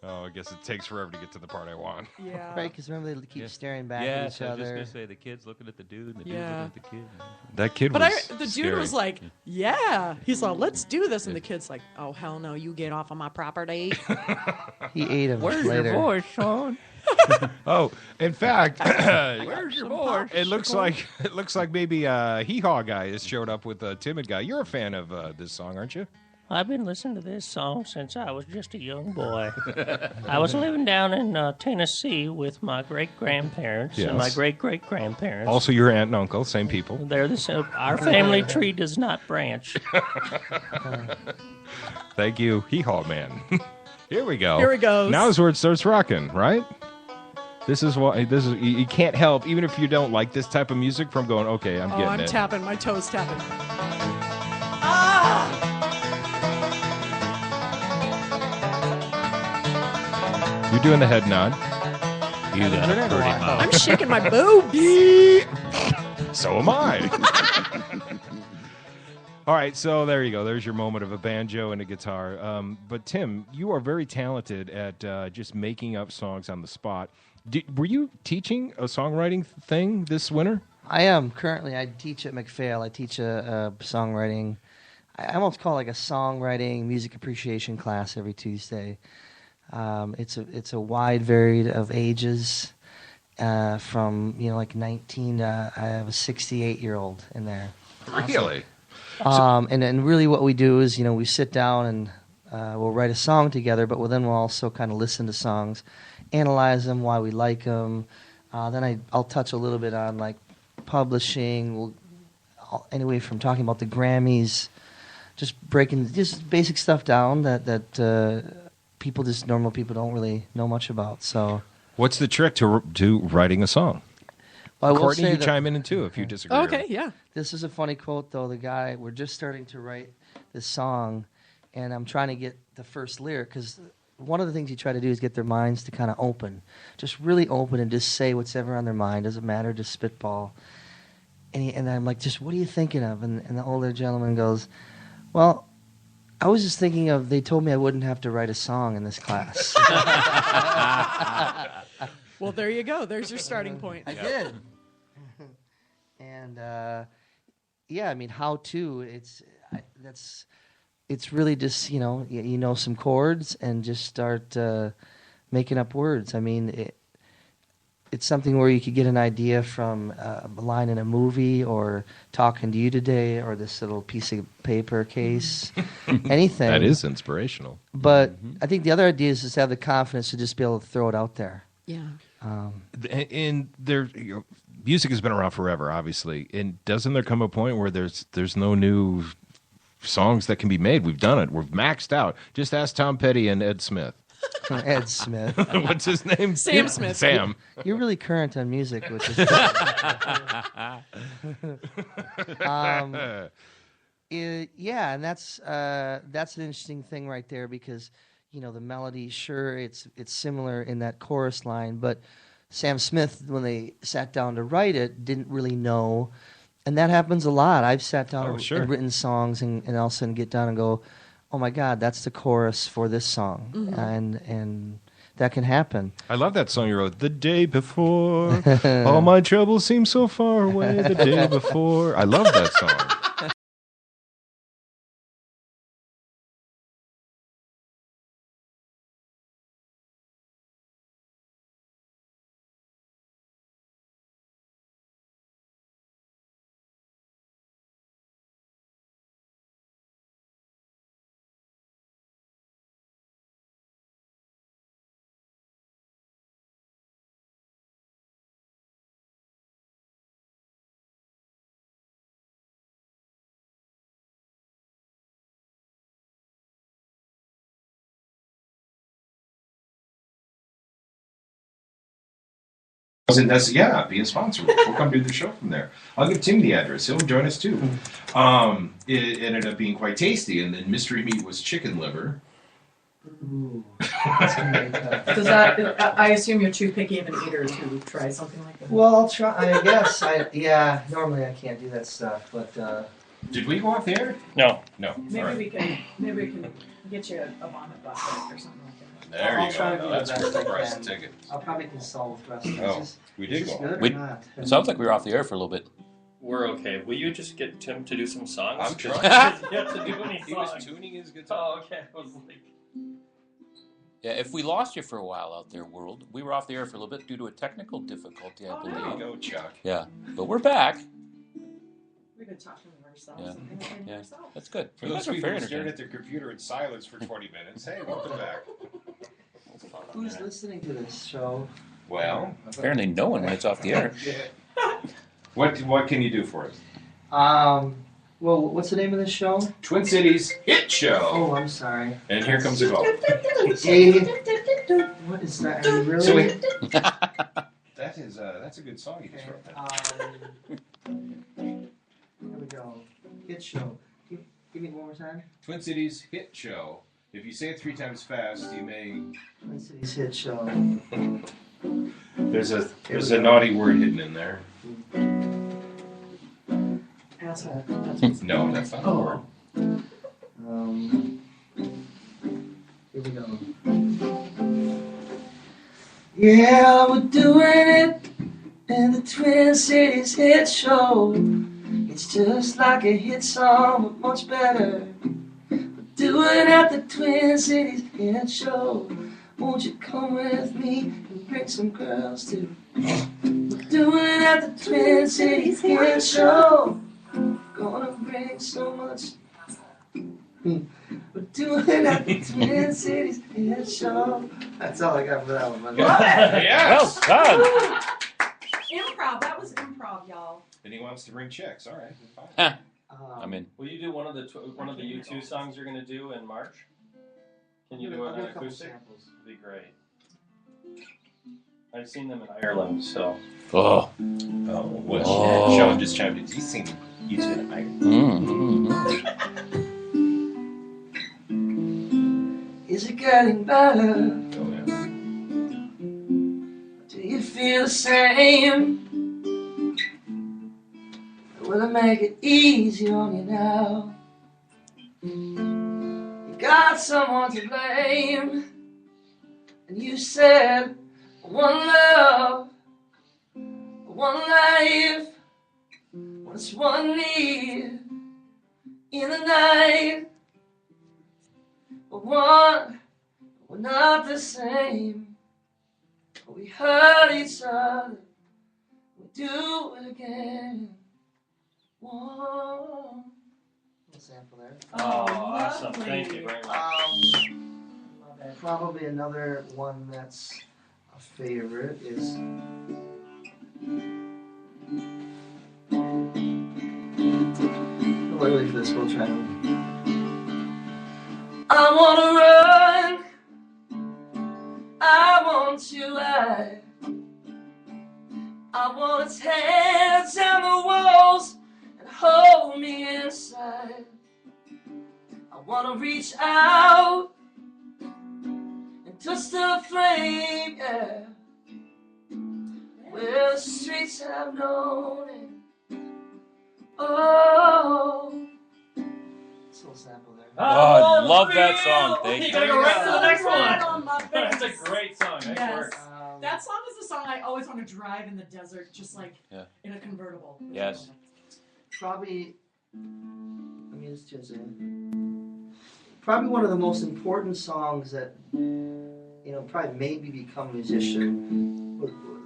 Oh, I guess it takes forever to get to the part I want. Yeah. Right, because remember they keep staring back at each I was other. just gonna say the kid's looking at the dude, and the dude's looking at the kid. That kid But was the dude scary. was like, "Yeah." He's like, "Let's do this," and the kid's like, "Oh hell no, you get off of my property." He ate him Where's later. your voice, Sean? Oh, in fact, Where's your voice? it looks like maybe Hee Haw guy has showed up with a timid guy. You're a fan of this song, aren't you? I've been listening to this song since I was just a young boy. I was living down in Tennessee with my great-grandparents and my Yes. great-great-grandparents. Also, your aunt and uncle, same people. They're the same. Our family tree does not branch. Thank you, Hee Haw man. Here we go. Here it goes. Now is where it starts rocking, right? This is you can't help, even if you don't like this type of music, from going, okay, I'm getting I'm it. tapping. My toes tapping. You're doing the head nod. You got a pretty mouth. I'm shaking my boobs. So am I. All right, so there you go. There's your moment of a banjo and a guitar. But Tim, you are very talented at just making up songs on the spot. Were you teaching a songwriting thing this winter? I am currently. I teach at McPhail. I teach a songwriting. I almost call it like a songwriting music appreciation class every Tuesday. It's a wide varied of ages, from like 19. I have a 68-year-old in there. Really? And really what we do is we sit down and we'll write a song together, but we'll also kind of listen to songs, analyze them, why we like them. Then I'll touch a little bit on like publishing, anyway from talking about the Grammys, just breaking just basic stuff down that normal people don't really know much about. So, what's the trick to writing a song? Well, I will Courtney, say you that- chime in too if you disagree. Okay, yeah. This is a funny quote, though. The guy, we're just starting to write this song, and I'm trying to get the first lyric, because one of the things you try to do is get their minds to kind of open. Just really open and just say what's ever on their mind. Doesn't matter, just spitball. And I'm like, just what are you thinking of? And the older gentleman goes, well, I was just thinking of, they told me I wouldn't have to write a song in this class. Well, there you go. There's your starting point. I did. And yeah, I mean, how to? It's really just you know some chords and just start making up words. I mean, it's something where you could get an idea from a line in a movie, or talking to you today, or this little piece of paper case, anything. That is inspirational. But I think the other idea is just have the confidence to just be able to throw it out there. Yeah. And there, music has been around forever, obviously. And doesn't there come a point where there's no new songs that can be made? We've done it. We've maxed out. Just ask Tom Petty and Ed Smith. Ed Smith. What's his name? Sam Smith. Sam. You're really current on music, which is yeah, and that's an interesting thing right there, because the melody, sure, it's similar in that chorus line, but Sam Smith, when they sat down to write it, didn't really know, and that happens a lot. I've sat down and written songs, and all of a sudden get down and go, oh my God, that's the chorus for this song, and that can happen. I love that song you wrote. The day before, all my troubles seem so far away. The day before. I love that song. Be a sponsor. We'll come do the show from there. I'll give Tim the address. He'll join us too. It ended up being quite tasty, and then mystery meat was chicken liver. Ooh. Does that? I assume you're too picky of an eater to try something like that. Well, I'll try. I guess. Normally I can't do that stuff, but. Did we go off the air? No. Maybe we can get you a vomit bucket or something like that. There I'll you try go. to do That's the worth best the I price can. of ticket. I'll probably consult with the rest of Oh, this. we did go off. Good or not? It sounds like we were off the air for a little bit. We're okay. Will you just get Tim to do some songs? I'm trying. He doesn't get to do any songs. He was tuning his guitar. Oh, okay. I was like... Yeah, if we lost you for a while out there, world, we were off the air for a little bit due to a technical difficulty, I believe. There you go, Chuck. Yeah, but we're back. We've been talking to ourselves Yeah. and entertaining Yeah, ourselves. that's good. For You those guys are people very who stared entertaining. at their computer in silence for 20 minutes, hey, welcome back. Who's listening to this show? Well, apparently no one when it's off the air. What can you do for us? Well, what's the name of this show? Twin Cities Hit Show. Oh, I'm sorry. And here comes the call. What is that? Are you really? So that's a good song you just wrote there. Here we go. Hit show. Give me one more time. Twin Cities Hit Show. If you say it 3 times fast, you may. Twin Cities Hit Show. There's a naughty word hidden in there. Asshole. No, that's not the word. Here we go. Yeah, we're doing it in the Twin Cities Hit Show. It's just like a hit song, but much better. We're doing it at the Twin Cities Hit Show. Won't you come with me and bring some girls too? We're doing it at the Twin Cities Hit Show. Gonna bring so much. We're doing it at the Twin Cities Hit Show. That's all I got for that one. Love it. Yes. Well done. Improv. That was improv, y'all. And he wants to bring checks. All right. Fine. I'm in. Will you do one of the U2 songs you're going to do in March? Can you do I'll an a couple acoustic? samples. It'd be great. I've seen them in Ireland, so. Oh. Well, Sean just chimed in. He's singing U2 in Ireland. Is it getting better? Oh, yeah. Do you feel the same? Will it make it easy on you now? You got someone to blame, and you said one love, one life, what's one need in the night? But one, we're not the same. But we hurt each other, we do it again. One. Sample there. Oh, awesome. Thank you very much. Probably another one that's a favorite is. We'll leave this, we'll try to. I wanna run, I want to hide, I want its hands and the walls and hold me inside. I wanna reach out and touch the flame, yeah, where the streets have known it. Oh, this little sample there. Oh, I love that song. Thank you. You gotta go right to the next one. That's a great song. Yes. That song is the song I always want to drive in the desert, just like in a convertible. Yes. Probably, let me just say, probably one of the most important songs that, probably made me become a musician.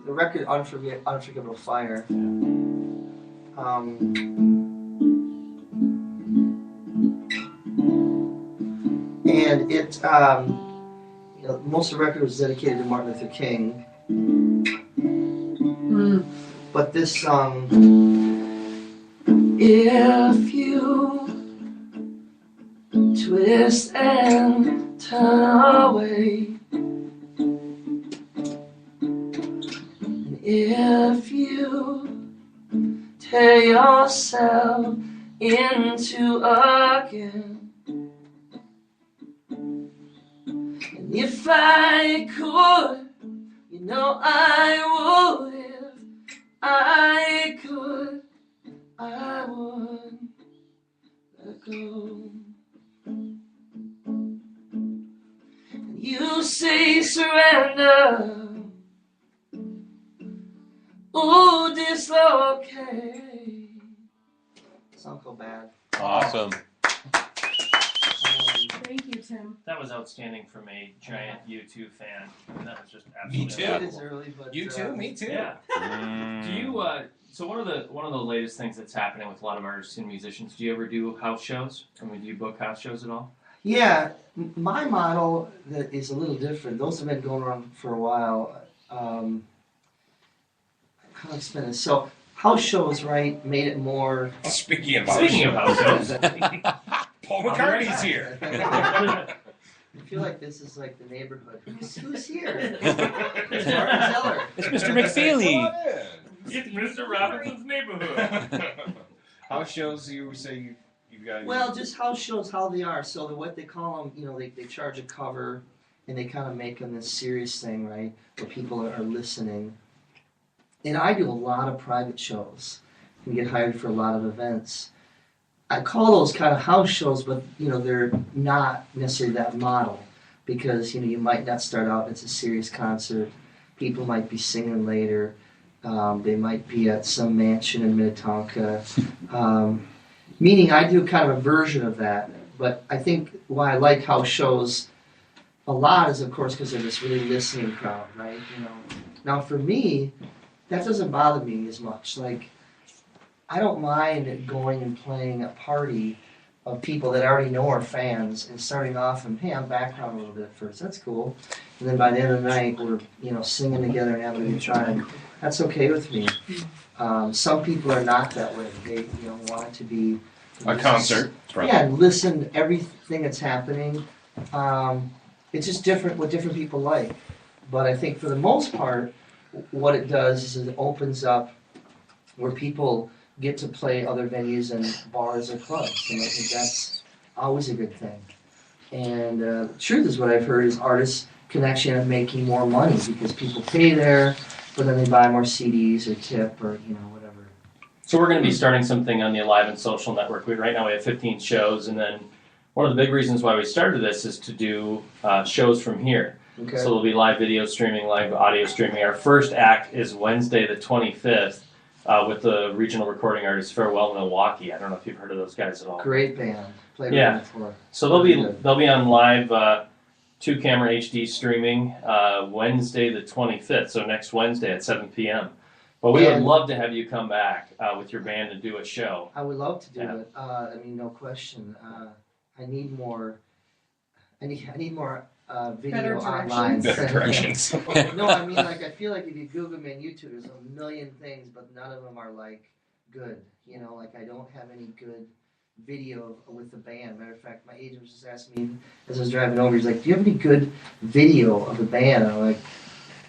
The record Unforgivable Fire. And it, most of the record was dedicated to Martin Luther King. But this song, if you twist and turn away, and if you tear yourself into again, and if I could, I would. If I could, I would let go. And you say surrender. Ooh, dislocate. Sound so bad. Awesome. Thank you, Tim. That was outstanding from a giant U2 fan. That was just absolutely Me too. It is early, but You too. Me too. Yeah. Do you? So one of the latest things that's happening with a lot of artists and musicians. Do you ever do house shows? I mean, do you book house shows at all? Yeah, my model that is a little different. Those have been going on for a while. How do I explain this? So house shows, right, made it more. Speaking of house shows, Paul McCartney's here. I feel like this is like the neighborhood. Who's here? It's Martin Zeller. It's Mr. McFeely. It's Mr. Robinson's neighborhood. House shows, you say you got. Well, just house shows, how they are. So what they call them, they charge a cover, and they kind of make them this serious thing, right, where people are listening. And I do a lot of private shows and get hired for a lot of events. I call those kind of house shows, but they're not necessarily that model because you might not start out as a serious concert. People might be singing later. They might be at some mansion in Minnetonka. Meaning I do kind of a version of that. But I think why I like house shows a lot is, of course, because of this really listening crowd, right? Now for me, that doesn't bother me as much. Like, I don't mind going and playing a party of people that I already know are fans and starting off and, hey, I'm background a little bit at first. That's cool. And then by the end of the night, we're, singing together and having a good time. That's okay with me. Some people are not that way. They, want it to be a concert. Yeah, and listen to everything that's happening. It's just different what different people like. But I think for the most part, what it does is it opens up where people get to play other venues and bars or clubs, and I think that's always a good thing. And the truth is, what I've heard is artists can actually end up making more money because people pay there, but then they buy more CDs or tip or whatever. So we're going to be starting something on the Alive and Social Network. Right now we have 15 shows, and then one of the big reasons why we started this is to do shows from here. Okay. So there'll be live video streaming, live audio streaming. Our first act is Wednesday the 25th with the regional recording artist Farewell Milwaukee. I don't know if you've heard of those guys at all. Great band. Played with them before. So they'll be on live 2-camera HD streaming Wednesday the 25th, so next Wednesday at 7 p.m. But we would love to have you come back with your band and do a show. I would love to do it. No question. I need more. I need more video online. Better directions. No, I mean, I feel like if you Google me on YouTube, there's a million things, but none of them are good. I don't have any good video with the band. Matter of fact, my agent was just asking me as I was driving over. He's like, "Do you have any good video of the band?" And I'm like,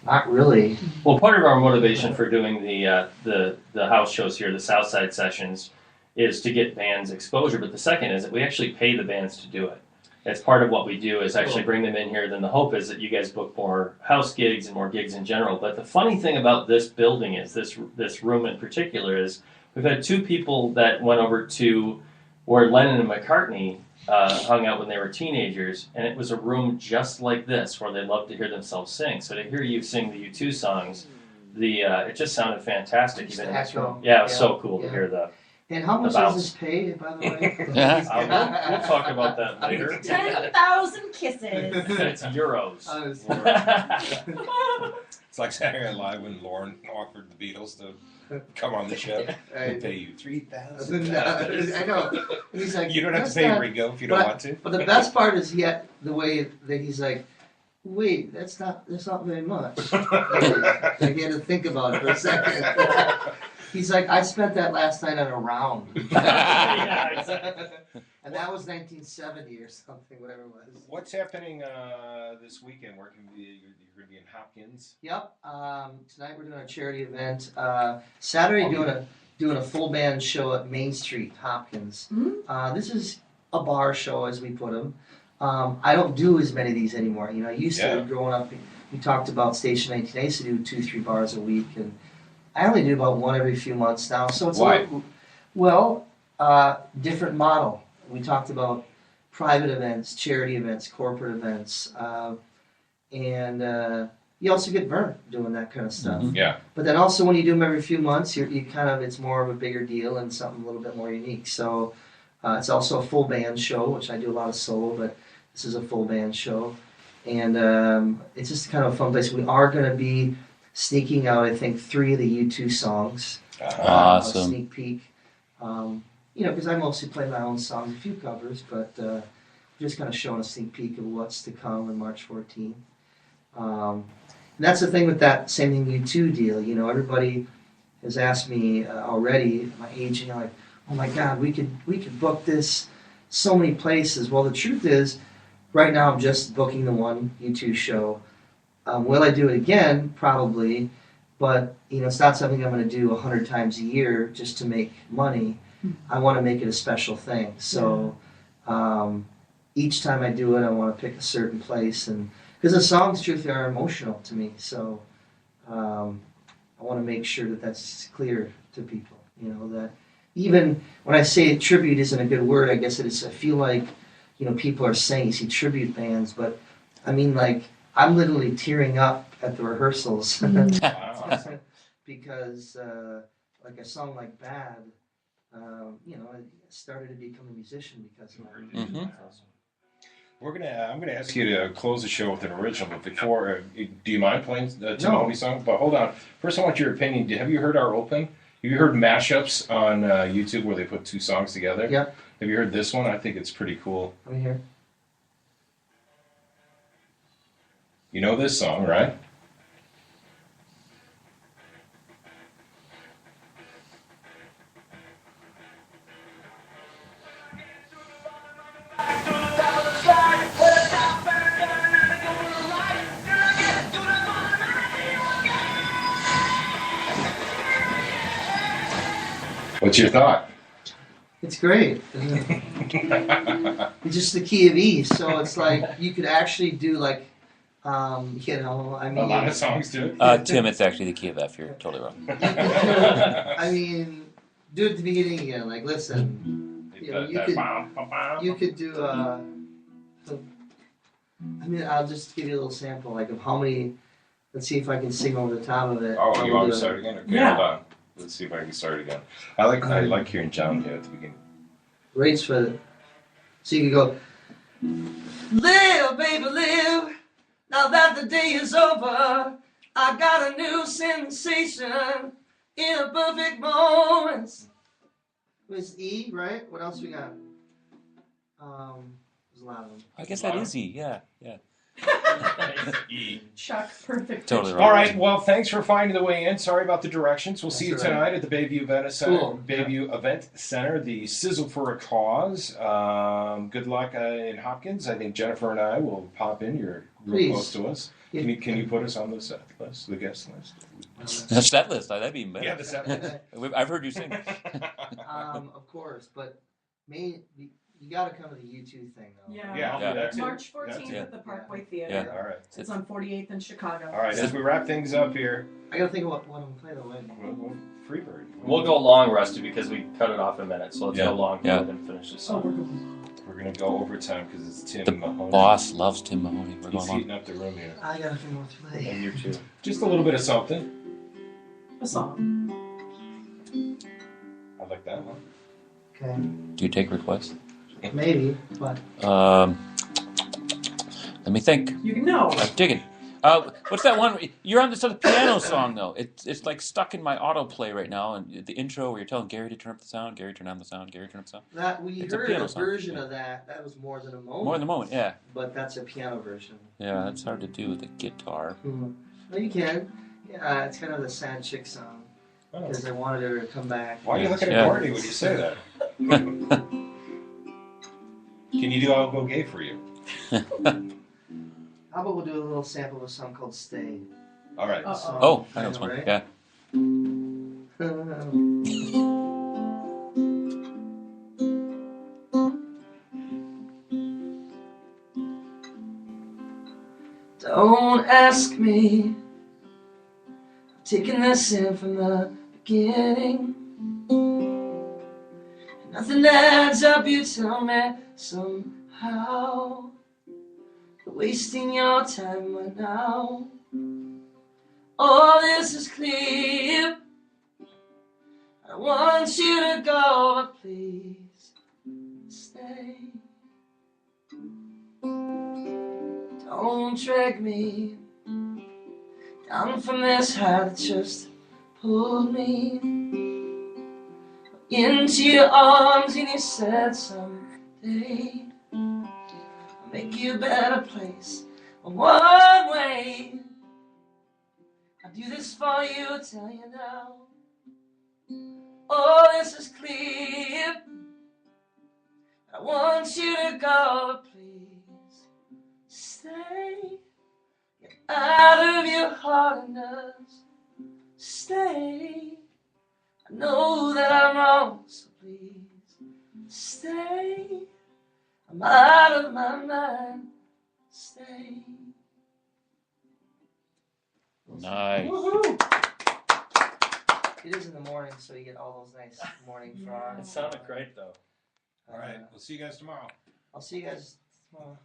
"Not really." Well, part of our motivation for doing the house shows here, the Southside Sessions, is to get bands exposure. But the second is that we actually pay the bands to do it. It's part of what we do is actually bring them in here. Then the hope is that you guys book more house gigs and more gigs in general. But the funny thing about this building is this room in particular is we've had 2 people that went over to where Lennon and McCartney hung out when they were teenagers, and it was a room just like this where they loved to hear themselves sing. So to hear you sing the U2 songs, it just sounded fantastic. Just Even the echo. it was so cool to hear the. And how much does this pay, by the way? We'll talk about that later. 10,000 kisses. It's euros. It's like Saturday Night Live when Lauren offered the Beatles to come on the show. We'll pay you $3,000. I know. And he's like, you don't have to pay Ringo if you don't want to. But the best part is the way that he's like, wait, that's not very much. I had to think about it for a second. He's like, I spent that last night on a round. And that was 1970 or something, whatever it was. What's happening this weekend? You're going to be in Hopkins? Yep. Tonight we're doing a charity event. Saturday doing a full band show at Main Street, Hopkins. Mm-hmm. This is a bar show, as we put them. I don't do as many of these anymore. You know, I used to, growing up, we talked about Station 19. I used to do 2-3 bars a week, and I only do about one every few months now. So it's different model. We talked about private events, charity events, corporate events, and you also get burnt doing that kind of stuff. Mm-hmm. Yeah. But then also when you do them every few months, you kind of, it's more of a bigger deal and something a little bit more unique. So it's also a full band show, which I do a lot of solo, but this is a full band show, and it's just kind of a fun place. We are going to be sneaking out, I think, 3 of the U2 songs. Awesome. A sneak peek. You know, because I mostly play my own songs, a few covers, but just kind of showing a sneak peek of what's to come on March 14th. And that's the thing with that same thing U2 deal. You know, everybody has asked me already, my agent, like, oh my God, we could book this so many places. Well, the truth is, right now I'm just booking the one U2 show. Will I do it again? Probably, but you know, it's not something I'm going to do 100 times a year just to make money. I want to make it a special thing. So each time I do it, I want to pick a certain place, and because the songs, truthfully, are emotional to me. So I want to make sure that that's clear to people. You know, that even when I say tribute isn't a good word, I guess it is. I feel like, you know, people are saying you see tribute bands, but I mean, like, I'm literally tearing up at the rehearsals because like a song like Bad, you know, I started to become a musician because of that. Mm-hmm. I'm gonna ask you to close the show with an original, but before, do you mind playing the Tim Mahoney song? But hold on, first I want your opinion. Have you heard our open? Have you heard mashups on YouTube where they put 2 songs together? Yeah. Have you heard this one? I think it's pretty cool. Let me hear. You know this song, right? What's your thought? It's great. It's just the key of E, so it's like you could actually do like, you know, I mean, a lot of songs do it. Tim, it's actually the key of F. You're totally wrong. I mean, do it at the beginning again. Like, listen, you know, you could do. I mean, I'll just give you a little sample, like of how many. Let's see if I can sing over the top of it. Oh, you want me to start again? Okay, hold on. Let's see if I can start again. I like hearing John here at the beginning. Rates for the. So you can go. Live, baby, live. Now that the day is over, I got a new sensation in a perfect moment. It's E, right? What else we got? There's a lot of them. I guess that is E. Yeah. E. Chuck, perfect. Totally right. All right. Well, thanks for finding the way in. Sorry about the directions. We'll see you tonight at the Bayview Event Center. Cool. Bayview Event Center, the Sizzle for a Cause. Good luck in Hopkins. I think Jennifer and I will pop in. You're real close to us. Yeah. Can you put us on the set list, the guest list? The set list. That'd be better. Yeah, the set list. I've heard you sing. Of course, but you got to come to the U2 thing, though. Yeah. March 14th at the Parkway Theater. Yeah. All right. It's on 48th in Chicago. All right. As we wrap things up here, I got to think about what I'm playing the way. Freebird. We'll go long, Rusty, because we cut it off in a minute. So let's go long and then finish this Oh, song. we're going. We're going to go overtime because it's Tim The Mahoney. boss loves Tim Mahoney. We're He's going on. heating up the room here. I got a few more to play. And you too. Just a little bit of something. A song. I like that one. Okay. Do you take requests? Maybe, but Let me think. You can know. I'm digging. What's that one? You're on this other piano song though. It's like stuck in my autoplay right now. And the intro where you're telling Gary to turn up the sound, Gary turn down the sound, Gary turn up the sound. that we It's heard piano a song. version of that. That was More Than a Moment. More Than a Moment, yeah. But that's a piano version. Yeah, that's hard to do with the guitar. No, you can. Yeah, it's kind of the sad chick song. Because I wanted her to come back. Why are you looking at Marty when you say that? Can you do I'll Go Gay for You? How about we'll do a little sample of a song called Stay? All right. Oh, I know it's one. Right? Yeah. Don't ask me. I'm taking this in from the beginning. Nothing adds up, you tell me somehow. You're wasting your time right now. All this is clear. I want you to go, but please stay. Don't drag me down from this high that just pulled me into your arms, and you said someday I'll make you a better place. One way I'll do this for you, I'll tell you now. All this is clear. I want you to go, but please stay. Get out of your hardness. Stay. I know that I'm wrong, so please stay. I'm out of my mind. Stay. Nice. Woohoo! It is in the morning, so you get all those nice morning frogs. It sounded great, though. All right. We'll see you guys tomorrow. I'll see you guys tomorrow.